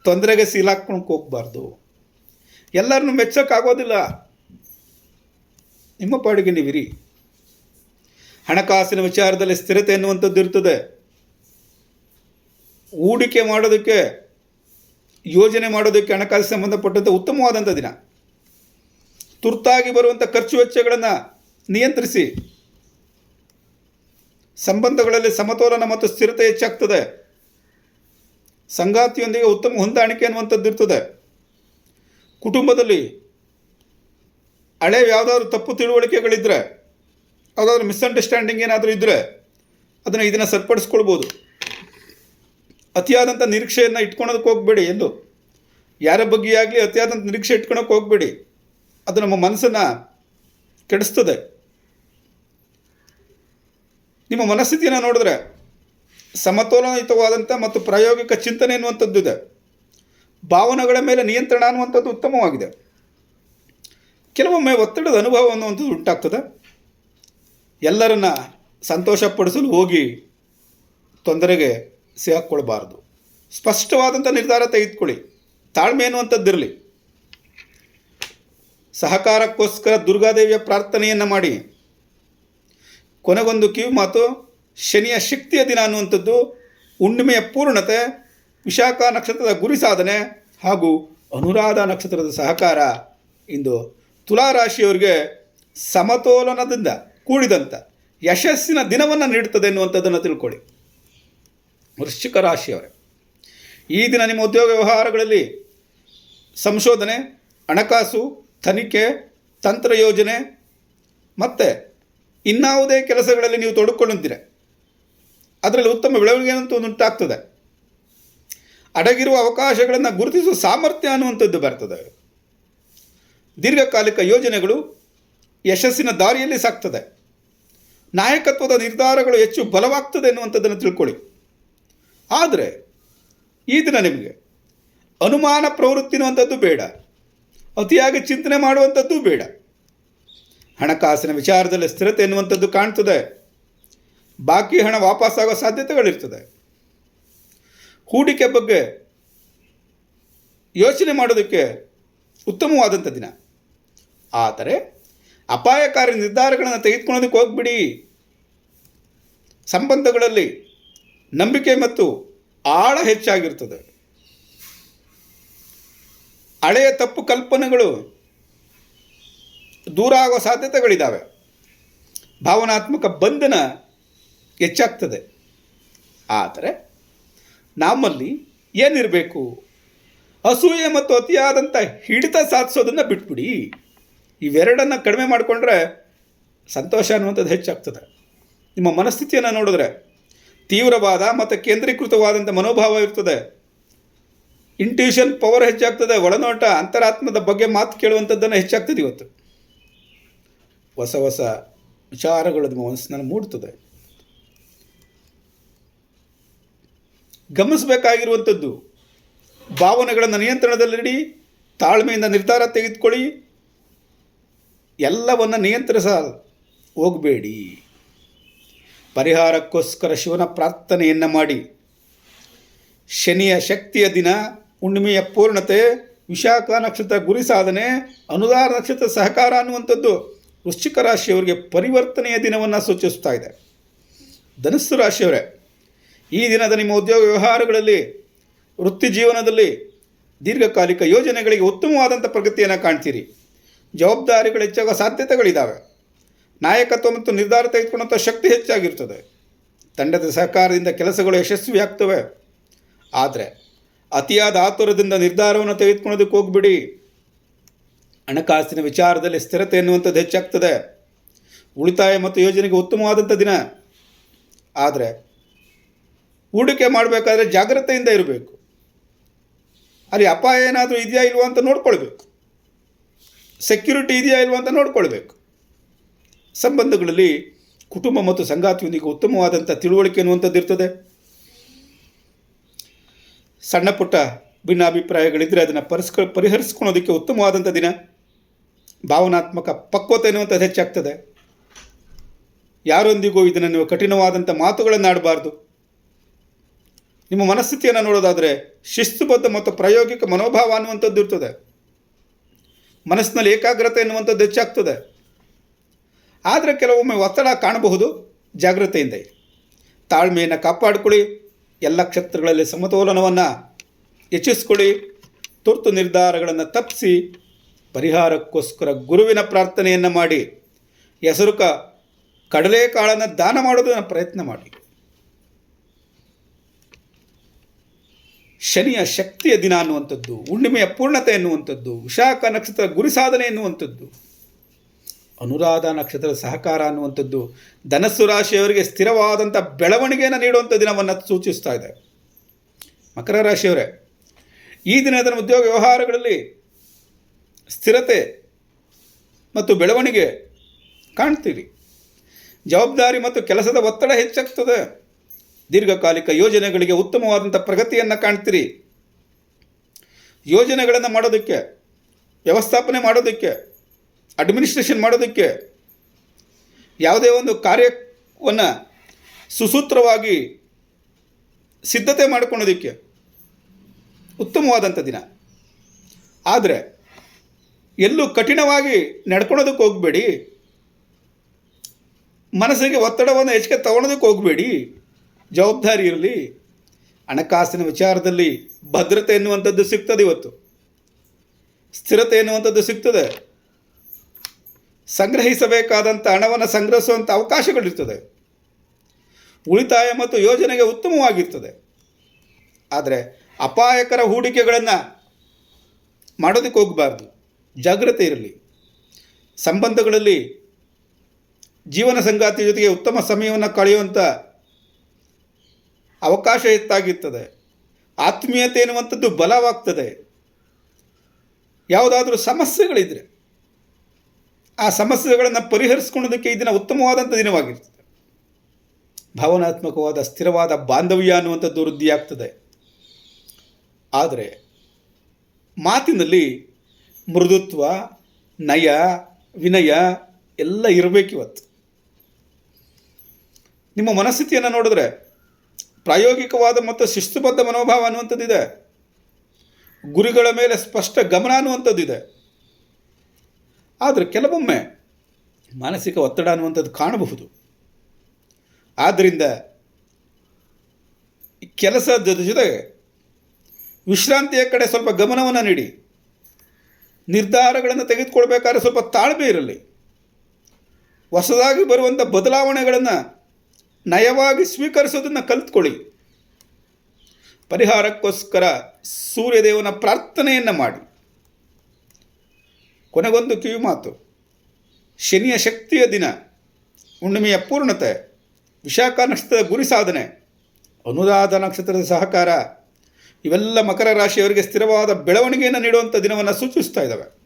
ತೊಂದರೆಗೆ ಸಿಲಾಕ್ಕೊಳಕ್ಕೆ ಹೋಗಬಾರ್ದು. ಎಲ್ಲರನ್ನು ಮೆಚ್ಚೋಕ್ಕಾಗೋದಿಲ್ಲ. ನಿಮ್ಮ ಪಾಡಿಗೆ ನೀವಿರಿ. ಹಣಕಾಸಿನ ವಿಚಾರದಲ್ಲಿ ಸ್ಥಿರತೆ ಎನ್ನುವಂಥದ್ದು ಇರ್ತದೆ. ಹೂಡಿಕೆ ಮಾಡೋದಕ್ಕೆ, ಯೋಜನೆ ಮಾಡೋದಕ್ಕೆ ಹಣಕಾಸಿಗೆ ಸಂಬಂಧಪಟ್ಟಂಥ ಉತ್ತಮವಾದಂಥ ದಿನ. ತುರ್ತಾಗಿ ಬರುವಂಥ ಖರ್ಚು ವೆಚ್ಚಗಳನ್ನು ನಿಯಂತ್ರಿಸಿ. ಸಂಬಂಧಗಳಲ್ಲಿ ಸಮತೋಲನ ಮತ್ತು ಸ್ಥಿರತೆ ಹೆಚ್ಚಾಗ್ತದೆ. ಸಂಗಾತಿಯೊಂದಿಗೆ ಉತ್ತಮ ಹೊಂದಾಣಿಕೆ ಅನ್ನುವಂಥದ್ದು ಇರ್ತದೆ. ಕುಟುಂಬದಲ್ಲಿ ಹಳೆ ಯಾವುದಾದ್ರೂ ತಪ್ಪು ತಿಳುವಳಿಕೆಗಳಿದ್ದರೆ, ಯಾವುದಾದ್ರೂ ಮಿಸ್ಅಂಡರ್ಸ್ಟ್ಯಾಂಡಿಂಗ್ ಏನಾದರೂ ಇದ್ದರೆ ಅದನ್ನು ಇದನ್ನು ಸರಿಪಡಿಸ್ಕೊಳ್ಬೋದು. ಅತಿಯಾದಂಥ ನಿರೀಕ್ಷೆಯನ್ನು ಇಟ್ಕೊಳೋದಕ್ಕೆ ಹೋಗಬೇಡಿ. ಎಂದು ಯಾರ ಬಗ್ಗೆ ಆಗಲಿ ಅತಿಯಾದಂಥ ನಿರೀಕ್ಷೆ ಇಟ್ಕೊಳಕ್ಕೆ ಹೋಗಬೇಡಿ. ಅದು ನಮ್ಮ ಮನಸ್ಸನ್ನು ಕೆಡಿಸ್ತದೆ. ನಿಮ್ಮ ಮನಸ್ಥಿತಿಯನ್ನು ನೋಡಿದ್ರೆ ಸಮತೋಲನಯುತವಾದಂಥ ಮತ್ತು ಪ್ರಾಯೋಗಿಕ ಚಿಂತನೆ ಎನ್ನುವಂಥದ್ದು ಇದೆ. ಭಾವನೆಗಳ ಮೇಲೆ ನಿಯಂತ್ರಣ ಅನ್ನುವಂಥದ್ದು ಉತ್ತಮವಾಗಿದೆ. ಕೆಲವೊಮ್ಮೆ ಒತ್ತಡದ ಅನುಭವ ಅನ್ನುವಂಥದ್ದು ಉಂಟಾಗ್ತದೆ. ಎಲ್ಲರನ್ನ ಸಂತೋಷಪಡಿಸಲು ಹೋಗಿ ತೊಂದರೆಗೆ ಸಿಕ್ಕೊಳ್ಬಾರ್ದು. ಸ್ಪಷ್ಟವಾದಂಥ ನಿರ್ಧಾರ ತೆಗೆದುಕೊಳ್ಳಿ. ತಾಳ್ಮೆ ಎನ್ನುವಂಥದ್ದಿರಲಿ. ಸಹಕಾರಕ್ಕೋಸ್ಕರ ದುರ್ಗಾದೇವಿಯ ಪ್ರಾರ್ಥನೆಯನ್ನು ಮಾಡಿ. ಕೊನೆಗೊಂದು ಕಿವಿ ಮಾತು, ಶನಿಯ ಶಕ್ತಿಯ ದಿನ ಅನ್ನುವಂಥದ್ದು, ಹುಣ್ಣಿಮೆಯ ಪೂರ್ಣತೆ, ವಿಶಾಖ ನಕ್ಷತ್ರದ ಗುರಿ ಸಾಧನೆ ಹಾಗೂ ಅನುರಾಧ ನಕ್ಷತ್ರದ ಸಹಕಾರ ಇಂದು ತುಲಾರಾಶಿಯವರಿಗೆ ಸಮತೋಲನದಿಂದ ಕೂಡಿದಂಥ ಯಶಸ್ಸಿನ ದಿನವನ್ನು ನೀಡುತ್ತದೆ ಎನ್ನುವಂಥದ್ದನ್ನು ತಿಳ್ಕೊಳ್ಳಿ. ವೃಶ್ಚಿಕ ರಾಶಿಯವರೇ, ಈ ದಿನ ನಿಮ್ಮ ಉದ್ಯೋಗ ವ್ಯವಹಾರಗಳಲ್ಲಿ ಸಂಶೋಧನೆ, ಹಣಕಾಸು, ತನಿಖೆ, ತಂತ್ರ ಯೋಜನೆ ಮತ್ತು ಇನ್ನಾವುದೇ ಕೆಲಸಗಳಲ್ಲಿ ನೀವು ತೊಡಕೊಂಡಿದ್ದೀರ, ಅದರಲ್ಲಿ ಉತ್ತಮ ಬೆಳವಣಿಗೆ ಅಂತೂ ಉಂಟಾಗ್ತದೆ. ಅಡಗಿರುವ ಅವಕಾಶಗಳನ್ನು ಗುರುತಿಸುವ ಸಾಮರ್ಥ್ಯ ಅನ್ನುವಂಥದ್ದು ಬರ್ತದೆ. ದೀರ್ಘಕಾಲಿಕ ಯೋಜನೆಗಳು ಯಶಸ್ಸಿನ ದಾರಿಯಲ್ಲಿ ಸಾಗ್ತದೆ. ನಾಯಕತ್ವದ ನಿರ್ಧಾರಗಳು ಹೆಚ್ಚು ಬಲವಾಗ್ತದೆ ಎನ್ನುವಂಥದ್ದನ್ನು ತಿಳ್ಕೊಳ್ಳಿ. ಆದರೆ ಈ ದಿನ ನಿಮಗೆ ಅನುಮಾನ ಪ್ರವೃತ್ತಿ ಅನ್ನುವಂಥದ್ದು ಬೇಡ. ಅತಿಯಾಗಿ ಚಿಂತನೆ ಮಾಡುವಂಥದ್ದು ಬೇಡ. ಹಣಕಾಸಿನ ವಿಚಾರದಲ್ಲಿ ಸ್ಥಿರತೆ ಎನ್ನುವಂಥದ್ದು ಕಾಣ್ತದೆ. ಬಾಕಿ ಹಣ ವಾಪಸ್ಸಾಗೋ ಸಾಧ್ಯತೆಗಳಿರ್ತದೆ. ಹೂಡಿಕೆ ಬಗ್ಗೆ ಯೋಚನೆ ಮಾಡೋದಕ್ಕೆ ಉತ್ತಮವಾದಂಥ ದಿನ. ಆದರೆ ಅಪಾಯಕಾರಿ ನಿರ್ಧಾರಗಳನ್ನು ತೆಗೆದುಕೊಳ್ಳೋದಕ್ಕೆ ಹೋಗ್ಬಿಡಿ. ಸಂಬಂಧಗಳಲ್ಲಿ ನಂಬಿಕೆ ಮತ್ತು ಆಳ ಹೆಚ್ಚಾಗಿರ್ತದೆ. ಹಳೆಯ ತಪ್ಪು ಕಲ್ಪನೆಗಳು ದೂರ ಆಗೋ ಸಾಧ್ಯತೆಗಳಿದ್ದಾವೆ. ಭಾವನಾತ್ಮಕ ಬಂಧನ ಹೆಚ್ಚಾಗ್ತದೆ. ಆದರೆ ನಮ್ಮಲ್ಲಿ ಏನಿರಬೇಕು, ಅಸೂಯೆ ಮತ್ತು ಅತಿಯಾದಂಥ ಹಿಡಿತ ಸಾಧಿಸೋದನ್ನು ಬಿಟ್ಬಿಡಿ. ಇವೆರಡನ್ನು ಕಡಿಮೆ ಮಾಡಿಕೊಂಡ್ರೆ ಸಂತೋಷ ಅನ್ನುವಂಥದ್ದು ಹೆಚ್ಚಾಗ್ತದೆ. ನಿಮ್ಮ ಮನಸ್ಥಿತಿಯನ್ನು ನೋಡಿದ್ರೆ ತೀವ್ರವಾದ ಮತ್ತು ಕೇಂದ್ರೀಕೃತವಾದಂಥ ಮನೋಭಾವ ಇರ್ತದೆ. ಇಂಟ್ಯೂಷನ್ ಪವರ್ ಹೆಚ್ಚಾಗ್ತದೆ. ಒಳನೋಟ, ಅಂತರಾತ್ಮದ ಬಗ್ಗೆ ಮಾತು ಕೇಳುವಂಥದ್ದನ್ನು ಹೆಚ್ಚಾಗ್ತದೆ. ಇವತ್ತು ಹೊಸ ಹೊಸ ವಿಚಾರಗಳು ನಿಮ್ಮ ಮನಸ್ಸಿನಲ್ಲಿ ಮೂಡ್ತದೆ. ಗಮನಿಸಬೇಕಾಗಿರುವಂಥದ್ದು, ಭಾವನೆಗಳನ್ನು ನಿಯಂತ್ರಣದಲ್ಲಿಡಿ. ತಾಳ್ಮೆಯಿಂದ ನಿರ್ಧಾರ ತೆಗೆದುಕೊಳ್ಳಿ. ಎಲ್ಲವನ್ನು ನಿಯಂತ್ರಿಸ ಹೋಗಬೇಡಿ. ಪರಿಹಾರಕ್ಕೋಸ್ಕರ ಶಿವನ ಪ್ರಾರ್ಥನೆಯನ್ನು ಮಾಡಿ. ಶನಿಯ ಶಕ್ತಿಯ ದಿನ, ಹುಣ್ಣಿಮೆಯ ಪೂರ್ಣತೆ, ವಿಶಾಖ ನಕ್ಷತ್ರ ಗುರಿ ಸಾಧನೆ, ಅನುರಾಧ ನಕ್ಷತ್ರ ಸಹಕಾರ ಅನ್ನುವಂಥದ್ದು ವೃಶ್ಚಿಕ ರಾಶಿಯವರಿಗೆ ಪರಿವರ್ತನೆಯ ದಿನವನ್ನು ಸೂಚಿಸ್ತಾ ಇದೆ. ಧನುಸ್ಸು ರಾಶಿಯವರೇ, ಈ ದಿನದ ನಿಮ್ಮ ಉದ್ಯೋಗ ವ್ಯವಹಾರಗಳಲ್ಲಿ, ವೃತ್ತಿ ಜೀವನದಲ್ಲಿ, ದೀರ್ಘಕಾಲಿಕ ಯೋಜನೆಗಳಿಗೆ ಉತ್ತಮವಾದಂಥ ಪ್ರಗತಿಯನ್ನು ಕಾಣ್ತೀರಿ. ಜವಾಬ್ದಾರಿಗಳು ಹೆಚ್ಚಾಗೋ ಸಾಧ್ಯತೆಗಳಿದ್ದಾವೆ. ನಾಯಕತ್ವ ಮತ್ತು ನಿರ್ಧಾರ ತೆಗೆದುಕೊಳ್ಳುವಂಥ ಶಕ್ತಿ ಹೆಚ್ಚಾಗಿರ್ತದೆ. ತಂಡದ ಸಹಕಾರದಿಂದ ಕೆಲಸಗಳು ಯಶಸ್ವಿಯಾಗ್ತವೆ. ಆದರೆ ಅತಿಯಾದ ಆತುರದಿಂದ ನಿರ್ಧಾರವನ್ನು ತೆಗೆದುಕೊಳ್ಳೋದಕ್ಕೆ ಹೋಗ್ಬಿಡಿ. ಹಣಕಾಸಿನ ವಿಚಾರದಲ್ಲಿ ಸ್ಥಿರತೆ ಎನ್ನುವಂಥದ್ದು ಹೆಚ್ಚಾಗ್ತದೆ. ಉಳಿತಾಯ ಮತ್ತು ಯೋಜನೆಗೆ ಉತ್ತಮವಾದಂಥ ದಿನ. ಆದರೆ ಹೂಡಿಕೆ ಮಾಡಬೇಕಾದ್ರೆ ಜಾಗ್ರತೆಯಿಂದ ಇರಬೇಕು. ಅಲ್ಲಿ ಅಪಾಯ ಏನಾದರೂ ಇದೆಯಾ ಇಲ್ವಾ ಅಂತ ನೋಡ್ಕೊಳ್ಬೇಕು. ಸೆಕ್ಯೂರಿಟಿ ಇದೆಯಾ ಇಲ್ವಾ ಅಂತ ನೋಡ್ಕೊಳ್ಬೇಕು. ಸಂಬಂಧಗಳಲ್ಲಿ ಕುಟುಂಬ ಮತ್ತು ಸಂಗಾತಿಯೊಂದಿಗೆ ಉತ್ತಮವಾದಂಥ ತಿಳುವಳಿಕೆ ಅನ್ನುವಂಥದ್ದು ಇರ್ತದೆ. ಸಣ್ಣ ಪುಟ್ಟ ಭಿನ್ನಾಭಿಪ್ರಾಯಗಳಿದ್ದರೆ ಅದನ್ನು ಪರಿಹರಿಸ್ಕೊಳ್ಳೋದಕ್ಕೆ ಉತ್ತಮವಾದಂಥ ದಿನ. ಭಾವನಾತ್ಮಕ ಪಕ್ವತೆ ಎನ್ನುವಂಥದ್ದು ಹೆಚ್ಚಾಗ್ತದೆ. ಯಾರೊಂದಿಗೂ ಇದನ್ನು ನೀವು ಕಠಿಣವಾದಂಥ ಮಾತುಗಳನ್ನು ಆಡಬಾರ್ದು. ನಿಮ್ಮ ಮನಸ್ಥಿತಿಯನ್ನು ನೋಡೋದಾದರೆ ಶಿಸ್ತುಬದ್ಧ ಮತ್ತು ಪ್ರಾಯೋಗಿಕ ಮನೋಭಾವ ಅನ್ನುವಂಥದ್ದು ಇರ್ತದೆ. ಮನಸ್ಸಿನಲ್ಲಿ ಏಕಾಗ್ರತೆ ಎನ್ನುವಂಥದ್ದು ಹೆಚ್ಚಾಗ್ತದೆ. ಆದರೆ ಕೆಲವೊಮ್ಮೆ ಒತ್ತಡ ಕಾಣಬಹುದು. ಜಾಗ್ರತೆಯಿಂದ ತಾಳ್ಮೆಯನ್ನು ಕಾಪಾಡಿಕೊಳ್ಳಿ. ಎಲ್ಲ ಕ್ಷೇತ್ರಗಳಲ್ಲಿ ಸಮತೋಲನವನ್ನು ಹೆಚ್ಚಿಸ್ಕೊಳ್ಳಿ. ತುರ್ತು ನಿರ್ಧಾರಗಳನ್ನು ತಪ್ಪಿಸಿ ಪರಿಹಾರಕ್ಕೋಸ್ಕರ ಗುರುವಿನ ಪ್ರಾರ್ಥನೆಯನ್ನು ಮಾಡಿ. ಹೆಸರು ಕಡಲೆಕಾಳನ್ನು ದಾನ ಮಾಡೋದನ್ನು ಪ್ರಯತ್ನ ಮಾಡಿ. ಶನಿಯ ಶಕ್ತಿಯ ದಿನ ಅನ್ನುವಂಥದ್ದು, ಹುಣ್ಣಿಮೆಯ ಪೂರ್ಣತೆ ಎನ್ನುವಂಥದ್ದು, ವಿಶಾಖ ನಕ್ಷತ್ರ ಗುರಿ ಸಾಧನೆ ಎನ್ನುವಂಥದ್ದು, ಅನುರಾಧ ನಕ್ಷತ್ರದ ಸಹಕಾರ ಅನ್ನುವಂಥದ್ದು ಧನಸ್ಸು ರಾಶಿಯವರಿಗೆ ಸ್ಥಿರವಾದಂಥ ಬೆಳವಣಿಗೆಯನ್ನು ನೀಡುವಂಥ ದಿನವನ್ನು ಸೂಚಿಸ್ತಾ ಇದೆ. ಮಕರ ರಾಶಿಯವರೇ, ಈ ದಿನದ ಉದ್ಯೋಗ ವ್ಯವಹಾರಗಳಲ್ಲಿ ಸ್ಥಿರತೆ ಮತ್ತು ಬೆಳವಣಿಗೆ ಕಾಣ್ತೀರಿ. ಜವಾಬ್ದಾರಿ ಮತ್ತು ಕೆಲಸದ ಒತ್ತಡ ಹೆಚ್ಚಾಗ್ತದೆ. ದೀರ್ಘಕಾಲಿಕ ಯೋಜನೆಗಳಿಗೆ ಉತ್ತಮವಾದಂಥ ಪ್ರಗತಿಯನ್ನು ಕಾಣ್ತೀರಿ. ಯೋಜನೆಗಳನ್ನು ಮಾಡೋದಕ್ಕೆ, ವ್ಯವಸ್ಥಾಪನೆ ಮಾಡೋದಕ್ಕೆ, ಅಡ್ಮಿನಿಸ್ಟ್ರೇಷನ್ ಮಾಡೋದಕ್ಕೆ, ಯಾವುದೇ ಒಂದು ಕಾರ್ಯವನ್ನು ಸುಸೂತ್ರವಾಗಿ ಸಿದ್ಧತೆ ಮಾಡಿಕೊಳ್ಳೋದಕ್ಕೆ ಉತ್ತಮವಾದಂಥ ದಿನ. ಆದರೆ ಎಲ್ಲೂ ಕಠಿಣವಾಗಿ ನಡ್ಕೊಳೋದಕ್ಕೆ ಹೋಗಬೇಡಿ. ಮನಸ್ಸಿಗೆ ಒತ್ತಡವನ್ನು ಹೆಚ್ಚಿಗೆ ತಗೊಳೋದಕ್ಕೆ ಹೋಗಬೇಡಿ. ಜವಾಬ್ದಾರಿ ಇರಲಿ. ಹಣಕಾಸಿನ ವಿಚಾರದಲ್ಲಿ ಭದ್ರತೆ ಎನ್ನುವಂಥದ್ದು ಸಿಗ್ತದೆ. ಇವತ್ತು ಸ್ಥಿರತೆ ಎನ್ನುವಂಥದ್ದು ಸಿಗ್ತದೆ. ಸಂಗ್ರಹಿಸಬೇಕಾದಂಥ ಹಣವನ್ನು ಸಂಗ್ರಹಿಸುವಂಥ ಅವಕಾಶಗಳಿರ್ತದೆ. ಉಳಿತಾಯ ಮತ್ತು ಯೋಜನೆಗೆ ಉತ್ತಮವಾಗಿರ್ತದೆ. ಆದರೆ ಅಪಾಯಕರ ಹೂಡಿಕೆಗಳನ್ನು ಮಾಡೋದಕ್ಕೆ ಹೋಗಬಾರ್ದು. ಜಾಗ್ರತೆ ಇರಲಿ. ಸಂಬಂಧಗಳಲ್ಲಿ ಜೀವನ ಸಂಗಾತಿ ಜೊತೆಗೆ ಉತ್ತಮ ಸಮಯವನ್ನು ಕಳೆಯುವಂಥ ಅವಕಾಶ ಹೆಚ್ಚಾಗಿರ್ತದೆ. ಆತ್ಮೀಯತೆ ಎನ್ನುವಂಥದ್ದು ಬಲವಾಗ್ತದೆ. ಯಾವುದಾದ್ರೂ ಸಮಸ್ಯೆಗಳಿದ್ದರೆ ಆ ಸಮಸ್ಯೆಗಳನ್ನು ಪರಿಹರಿಸ್ಕೊಳ್ಳೋದಕ್ಕೆ ಈ ದಿನ ಉತ್ತಮವಾದಂಥ ದಿನವಾಗಿರ್ತದೆ. ಭಾವನಾತ್ಮಕವಾದ ಸ್ಥಿರವಾದ ಬಾಂಧವ್ಯ ಅನ್ನುವಂಥದ್ದು ವೃದ್ಧಿಯಾಗ್ತದೆ. ಆದರೆ ಮಾತಿನಲ್ಲಿ ಮೃದುತ್ವ, ನಯ, ವಿನಯ ಎಲ್ಲ ಇರಬೇಕಿವತ್ತು. ನಿಮ್ಮ ಮನಸ್ಥಿತಿಯನ್ನು ನೋಡಿದ್ರೆ ಪ್ರಾಯೋಗಿಕವಾದ ಮತ್ತು ಶಿಸ್ತುಬದ್ಧ ಮನೋಭಾವ ಅನ್ನುವಂಥದ್ದಿದೆ. ಗುರಿಗಳ ಮೇಲೆ ಸ್ಪಷ್ಟ ಗಮನ ಅನ್ನುವಂಥದ್ದಿದೆ. ಆದರೆ ಕೆಲವೊಮ್ಮೆ ಮಾನಸಿಕ ಒತ್ತಡ ಅನ್ನುವಂಥದ್ದು ಕಾಣಬಹುದು. ಆದ್ದರಿಂದ ಕೆಲಸದ ಜೊತೆಗೆ ವಿಶ್ರಾಂತಿಯ ಕಡೆ ಸ್ವಲ್ಪ ಗಮನವನ್ನು ನೀಡಿ. ನಿರ್ಧಾರಗಳನ್ನು ತೆಗೆದುಕೊಳ್ಬೇಕಾದ್ರೆ ಸ್ವಲ್ಪ ತಾಳ್ಮೆ ಇರಲಿ. ಹೊಸದಾಗಿ ಬರುವಂಥ ಬದಲಾವಣೆಗಳನ್ನು ನಯವಾಗಿ ಸ್ವೀಕರಿಸೋದನ್ನು ಕಲಿತ್ಕೊಳ್ಳಿ. ಪರಿಹಾರಕ್ಕೋಸ್ಕರ ಸೂರ್ಯದೇವನ ಪ್ರಾರ್ಥನೆಯನ್ನು ಮಾಡಿ. ಕೊನೆಗೊಂದು ಕಿವಿ ಮಾತು. ಶನಿಯ ಶಕ್ತಿಯ ದಿನ, ಹುಣ್ಣಿಮೆಯ ಪೂರ್ಣತೆ, ವಿಶಾಖ ನಕ್ಷತ್ರದ ಗುರಿ ಸಾಧನೆ, ಅನುರಾಧ ನಕ್ಷತ್ರದ ಸಹಕಾರ ಇವೆಲ್ಲ ಮಕರ ರಾಶಿಯವರಿಗೆ ಸ್ಥಿರವಾದ ಬೆಳವಣಿಗೆಯನ್ನು ನೀಡುವಂಥ ದಿನವನ್ನು ಸೂಚಿಸ್ತಾ ಇದ್ದಾವೆ.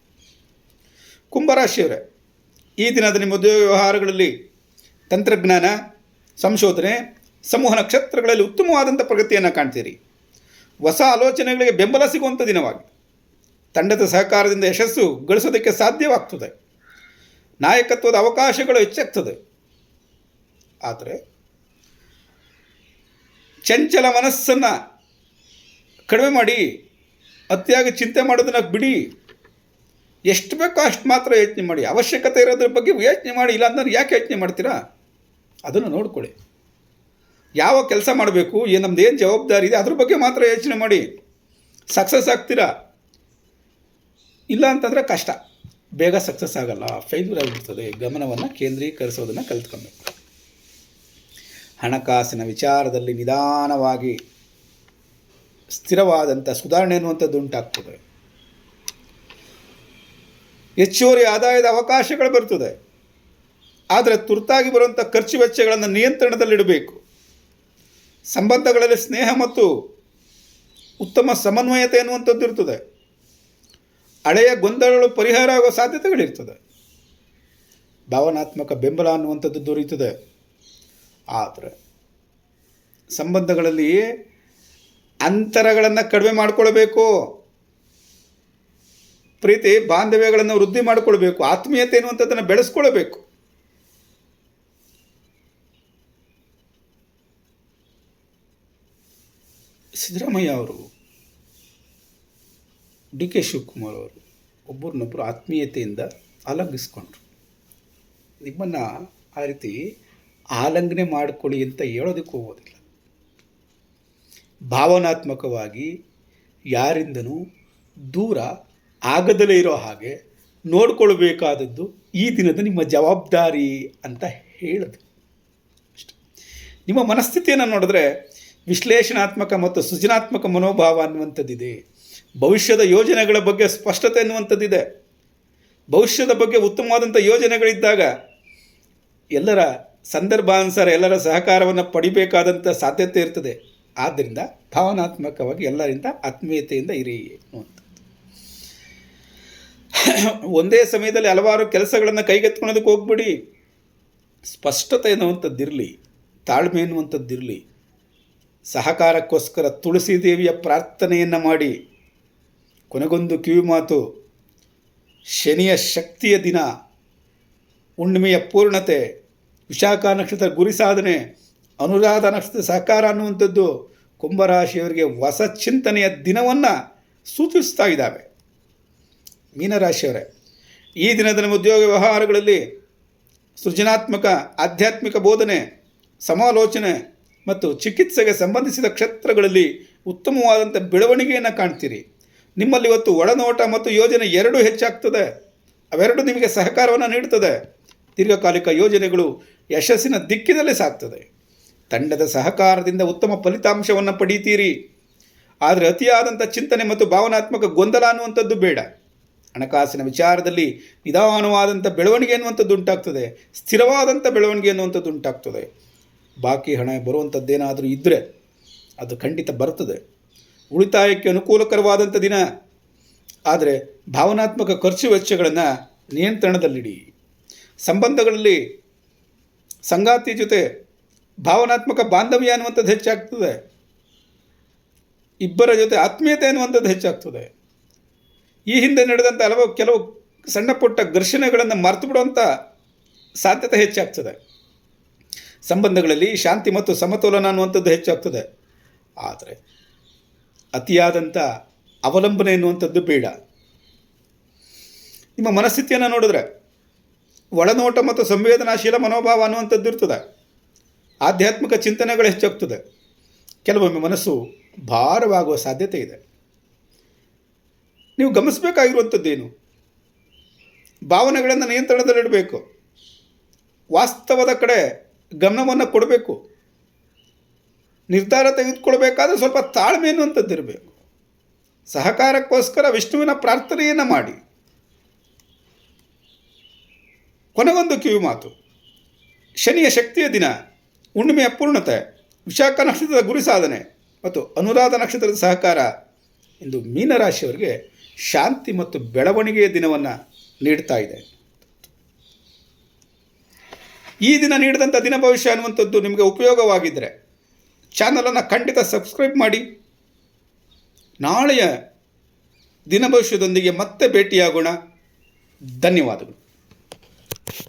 ಕುಂಭರಾಶಿಯವರೇ, ಈ ದಿನದ ನಿಮ್ಮ ಉದ್ಯೋಗ ವ್ಯವಹಾರಗಳಲ್ಲಿ ತಂತ್ರಜ್ಞಾನ, ಸಂಶೋಧನೆ, ಸಮೂಹ ನಕ್ಷತ್ರಗಳಲ್ಲಿ ಉತ್ತಮವಾದಂಥ ಪ್ರಗತಿಯನ್ನು ಕಾಣ್ತೀರಿ. ಹೊಸ ಆಲೋಚನೆಗಳಿಗೆ ಬೆಂಬಲ ಸಿಗುವಂಥ ದಿನವಾಗಿ ತಂಡದ ಸಹಕಾರದಿಂದ ಯಶಸ್ಸು ಗಳಿಸೋದಕ್ಕೆ ಸಾಧ್ಯವಾಗ್ತದೆ. ನಾಯಕತ್ವದ ಅವಕಾಶಗಳು ಹೆಚ್ಚಾಗ್ತದೆ. ಆದರೆ ಚಂಚಲ ಮನಸ್ಸನ್ನು ಕಡಿಮೆ ಮಾಡಿ ಅತಿಯಾಗಿ ಚಿಂತೆ ಮಾಡೋದನ್ನು ಬಿಡಿ. ಎಷ್ಟು ಬೇಕೋ ಅಷ್ಟು ಮಾತ್ರ ಯೋಚನೆ ಮಾಡಿ. ಅವಶ್ಯಕತೆ ಇರೋದ್ರ ಬಗ್ಗೆ ಯೋಚನೆ ಮಾಡಿ. ಇಲ್ಲಾಂದ್ರೆ ಯಾಕೆ ಯೋಚನೆ ಮಾಡ್ತೀರಾ? ಅದನ್ನು ನೋಡ್ಕೊಳ್ಳಿ. ಯಾವ ಕೆಲಸ ಮಾಡಬೇಕು, ನಮ್ದು ಏನು ಜವಾಬ್ದಾರಿ ಇದೆ ಅದ್ರ ಬಗ್ಗೆ ಮಾತ್ರ ಯೋಚನೆ ಮಾಡಿ. ಸಕ್ಸಸ್ ಆಗ್ತೀರಾ. ಇಲ್ಲ ಅಂತಂದರೆ ಕಷ್ಟ, ಬೇಗ ಸಕ್ಸಸ್ ಆಗಲ್ಲ, ಫೇಲ್ಯೂರ್ ಆಗಿಬಿಡ್ತದೆ. ಗಮನವನ್ನು ಕೇಂದ್ರೀಕರಿಸೋದನ್ನು ಕಲ್ತ್ಕೊಬೇಕು. ಹಣಕಾಸಿನ ವಿಚಾರದಲ್ಲಿ ನಿಧಾನವಾಗಿ ಸ್ಥಿರವಾದಂಥ ಸುಧಾರಣೆ ಅನ್ನುವಂಥದ್ದು ಉಂಟಾಗ್ತದೆ. ಹೆಚ್ಚುವರಿ ಆದಾಯದ ಅವಕಾಶಗಳು ಬರ್ತದೆ. ಆದರೆ ತುರ್ತಾಗಿ ಬರುವಂಥ ಖರ್ಚು ವೆಚ್ಚಗಳನ್ನು ನಿಯಂತ್ರಣದಲ್ಲಿಡಬೇಕು. ಸಂಬಂಧಗಳಲ್ಲಿ ಸ್ನೇಹ ಮತ್ತು ಉತ್ತಮ ಸಮನ್ವಯತೆ ಅನ್ನುವಂಥದ್ದು ಇರ್ತದೆ. ಹಳೆಯ ಗೊಂದಲಗಳು ಪರಿಹಾರ ಆಗೋ ಸಾಧ್ಯತೆಗಳಿರ್ತದೆ. ಭಾವನಾತ್ಮಕ ಬೆಂಬಲ ಅನ್ನುವಂಥದ್ದು ದೊರೆಯುತ್ತದೆ. ಆದರೆ ಸಂಬಂಧಗಳಲ್ಲಿ ಅಂತರಗಳನ್ನು ಕಡಿಮೆ ಮಾಡಿಕೊಳ್ಬೇಕು. ಪ್ರೀತಿ ಬಾಂಧವ್ಯಗಳನ್ನು ವೃದ್ಧಿ ಮಾಡಿಕೊಳ್ಬೇಕು. ಆತ್ಮೀಯತೆ ಎನ್ನುವಂಥದ್ದನ್ನು ಬೆಳೆಸ್ಕೊಳ್ಬೇಕು. ಸಿದ್ದರಾಮಯ್ಯ ಅವರು, ಡಿ ಕೆ ಶಿವಕುಮಾರ್ ಅವರು ಒಬ್ಬರನ್ನೊಬ್ಬರು ಆತ್ಮೀಯತೆಯಿಂದ ಆಲಂಗಿಸ್ಕೊಂಡ್ರು. ನಿಮ್ಮನ್ನು ಆ ರೀತಿ ಆಲಂಘನೆ ಮಾಡಿಕೊಳ್ಳಿ ಅಂತ ಹೇಳೋದಕ್ಕೆ ಹೋಗೋದಿಲ್ಲ. ಭಾವನಾತ್ಮಕವಾಗಿ ಯಾರಿಂದನೂ ದೂರ ಆಗದಲೇ ಇರೋ ಹಾಗೆ ನೋಡಿಕೊಳ್ಬೇಕಾದದ್ದು ಈ ದಿನದ ನಿಮ್ಮ ಜವಾಬ್ದಾರಿ ಅಂತ ಹೇಳೋದು ಅಷ್ಟೆ. ನಿಮ್ಮ ಮನಸ್ಥಿತಿಯನ್ನು ನೋಡಿದ್ರೆ ವಿಶ್ಲೇಷಣಾತ್ಮಕ ಮತ್ತು ಸೃಜನಾತ್ಮಕ ಮನೋಭಾವ ಅನ್ನುವಂಥದ್ದಿದೆ. ಭವಿಷ್ಯದ ಯೋಜನೆಗಳ ಬಗ್ಗೆ ಸ್ಪಷ್ಟತೆ ಅನ್ನುವಂಥದ್ದಿದೆ. ಭವಿಷ್ಯದ ಬಗ್ಗೆ ಉತ್ತಮವಾದಂಥ ಯೋಜನೆಗಳಿದ್ದಾಗ ಎಲ್ಲರ ಸಂದರ್ಭಾನುಸಾರ ಎಲ್ಲರ ಸಹಕಾರವನ್ನು ಪಡಿಬೇಕಾದಂಥ ಸಾಧ್ಯತೆ ಇರ್ತದೆ. ಆದ್ದರಿಂದ ಭಾವನಾತ್ಮಕವಾಗಿ ಎಲ್ಲರಿಂದ ಆತ್ಮೀಯತೆಯಿಂದ ಇರಿ ಅನ್ನುವಂಥದ್ದು. ಒಂದೇ ಸಮಯದಲ್ಲಿ ಹಲವಾರು ಕೆಲಸಗಳನ್ನು ಕೈಗೆತ್ಕೊಳ್ಳೋದಕ್ಕೆ ಹೋಗ್ಬಿಡಿ. ಸ್ಪಷ್ಟತೆ ಅನ್ನುವಂಥದ್ದಿರಲಿ, ತಾಳ್ಮೆ ಅನ್ನುವಂಥದ್ದಿರಲಿ. ಸಹಕಾರಕ್ಕೋಸ್ಕರ ತುಳಸಿ ದೇವಿಯ ಪ್ರಾರ್ಥನೆಯನ್ನು ಮಾಡಿ. ಕೊನೆಗೊಂದು ಕಿವಿ ಮಾತು, ಶನಿಯ ಶಕ್ತಿಯ ದಿನ, ಹುಣ್ಣಿಮೆಯ ಪೂರ್ಣತೆ, ವಿಶಾಖ ನಕ್ಷತ್ರ ಗುರಿ ಸಾಧನೆ, ಅನುರಾಧ ನಕ್ಷತ್ರ ಸಹಕಾರ ಅನ್ನುವಂಥದ್ದು ಕುಂಭರಾಶಿಯವರಿಗೆ ಹೊಸ ಚಿಂತನೆಯ ದಿನವನ್ನು ಸೂಚಿಸ್ತಾ ಇದ್ದಾವೆ. ಮೀನರಾಶಿಯವರೇ, ಈ ದಿನದ ನಿಮ್ಮ ಉದ್ಯೋಗ ವ್ಯವಹಾರಗಳಲ್ಲಿ ಸೃಜನಾತ್ಮಕ ಆಧ್ಯಾತ್ಮಿಕ ಬೋಧನೆ, ಸಮಾಲೋಚನೆ ಮತ್ತು ಚಿಕಿತ್ಸೆಗೆ ಸಂಬಂಧಿಸಿದ ಕ್ಷೇತ್ರಗಳಲ್ಲಿ ಉತ್ತಮವಾದಂಥ ಬೆಳವಣಿಗೆಯನ್ನು ಕಾಣ್ತೀರಿ. ನಿಮ್ಮಲ್ಲಿ ಇವತ್ತು ಒಳನೋಟ ಮತ್ತು ಯೋಜನೆ ಎರಡೂ ಹೆಚ್ಚಾಗ್ತದೆ. ಅವೆರಡು ನಿಮಗೆ ಸಹಕಾರವನ್ನು ನೀಡುತ್ತದೆ. ದೀರ್ಘಕಾಲಿಕ ಯೋಜನೆಗಳು ಯಶಸ್ಸಿನ ದಿಕ್ಕಿನಲ್ಲಿ ಸಾಗ್ತದೆ. ತಂಡದ ಸಹಕಾರದಿಂದ ಉತ್ತಮ ಫಲಿತಾಂಶವನ್ನು ಪಡೀತೀರಿ. ಆದರೆ ಅತಿಯಾದಂಥ ಚಿಂತನೆ ಮತ್ತು ಭಾವನಾತ್ಮಕ ಗೊಂದಲ ಅನ್ನುವಂಥದ್ದು ಬೇಡ. ಹಣಕಾಸಿನ ವಿಚಾರದಲ್ಲಿ ನಿಧಾನವಾದಂಥ ಬೆಳವಣಿಗೆ ಅನ್ನುವಂಥದ್ದು ಉಂಟಾಗ್ತದೆ. ಸ್ಥಿರವಾದಂಥ ಬೆಳವಣಿಗೆ ಅನ್ನುವಂಥದ್ದು ಉಂಟಾಗ್ತದೆ. ಬಾಕಿ ಹಣ ಬರುವಂಥದ್ದೇನಾದರೂ ಇದ್ದರೆ ಅದು ಖಂಡಿತ ಬರ್ತದೆ. ಉಳಿತಾಯಕ್ಕೆ ಅನುಕೂಲಕರವಾದಂಥ ದಿನ. ಆದರೆ ಭಾವನಾತ್ಮಕ ಖರ್ಚು ವೆಚ್ಚಗಳನ್ನು ನಿಯಂತ್ರಣದಲ್ಲಿಡಿ. ಸಂಬಂಧಗಳಲ್ಲಿ ಸಂಗಾತಿ ಜೊತೆ ಭಾವನಾತ್ಮಕ ಬಾಂಧವ್ಯ ಅನ್ನುವಂಥದ್ದು ಹೆಚ್ಚಾಗ್ತದೆ. ಇಬ್ಬರ ಜೊತೆ ಆತ್ಮೀಯತೆ ಅನ್ನುವಂಥದ್ದು ಹೆಚ್ಚಾಗ್ತದೆ. ಈ ಹಿಂದೆ ನಡೆದಂಥ ಕೆಲವು ಸಣ್ಣ ಪುಟ್ಟ ಘರ್ಷಣೆಗಳನ್ನು ಮರೆತು ಬಿಡುವಂಥ ಸಾಧ್ಯತೆ ಹೆಚ್ಚಾಗ್ತದೆ. ಸಂಬಂಧಗಳಲ್ಲಿ ಶಾಂತಿ ಮತ್ತು ಸಮತೋಲನ ಅನ್ನುವಂಥದ್ದು ಹೆಚ್ಚಾಗ್ತದೆ. ಆದರೆ ಅತಿಯಾದಂಥ ಅವಲಂಬನೆ ಎನ್ನುವಂಥದ್ದು ಬೇಡ. ನಿಮ್ಮ ಮನಸ್ಥಿತಿಯನ್ನು ನೋಡಿದ್ರೆ ಒಳನೋಟ ಮತ್ತು ಸಂವೇದನಾಶೀಲ ಮನೋಭಾವ ಅನ್ನುವಂಥದ್ದು ಇರ್ತದೆ. ಆಧ್ಯಾತ್ಮಿಕ ಚಿಂತನೆಗಳು ಹೆಚ್ಚಾಗ್ತದೆ. ಕೆಲವೊಮ್ಮೆ ಮನಸ್ಸು ಭಾರವಾಗುವ ಸಾಧ್ಯತೆ ಇದೆ. ನೀವು ಗಮನಿಸಬೇಕಾಗಿರುವಂಥದ್ದೇನು? ಭಾವನೆಗಳನ್ನು ನಿಯಂತ್ರಣದಲ್ಲಿಡಬೇಕು. ವಾಸ್ತವದ ಕಡೆ ಗಮನವನ್ನು ಕೊಡಬೇಕು. ನಿರ್ಧಾರ ತೆಗೆದುಕೊಳ್ಬೇಕಾದ್ರೆ ಸ್ವಲ್ಪ ತಾಳ್ಮೆ ಅನ್ನುವಂಥದ್ದು ಇರಬೇಕು. ಸಹಕಾರಕ್ಕೋಸ್ಕರ ವಿಷ್ಣುವಿನ ಪ್ರಾರ್ಥನೆಯನ್ನು ಮಾಡಿ. ಕೊನೆಗೊಂದು ಕಿವಿ ಮಾತು, ಶನಿಯ ಶಕ್ತಿಯ ದಿನ, ಹುಣ್ಣಿಮೆಯ ಪೂರ್ಣತೆ, ವಿಶಾಖ ನಕ್ಷತ್ರದ ಗುರಿ ಸಾಧನೆ ಮತ್ತು ಅನುರಾಧ ನಕ್ಷತ್ರದ ಸಹಕಾರ ಎಂದು ಮೀನರಾಶಿಯವರಿಗೆ ಶಾಂತಿ ಮತ್ತು ಬೆಳವಣಿಗೆಯ ದಿನವನ್ನು ನೀಡ್ತಾ ಇದೆ. ಈ ದಿನ ನೀಡಿದಂಥ ದಿನ ಭವಿಷ್ಯ ಅನ್ನುವಂಥದ್ದು ನಿಮಗೆ ಉಪಯೋಗವಾಗಿದ್ದರೆ ಚಾನಲನ್ನು ಖಂಡಿತ ಸಬ್ಸ್ಕ್ರೈಬ್ ಮಾಡಿ. ನಾಳೆಯ ದಿನ ಭವಿಷ್ಯದೊಂದಿಗೆ ಮತ್ತೆ ಭೇಟಿಯಾಗೋಣ. ಧನ್ಯವಾದಗಳು.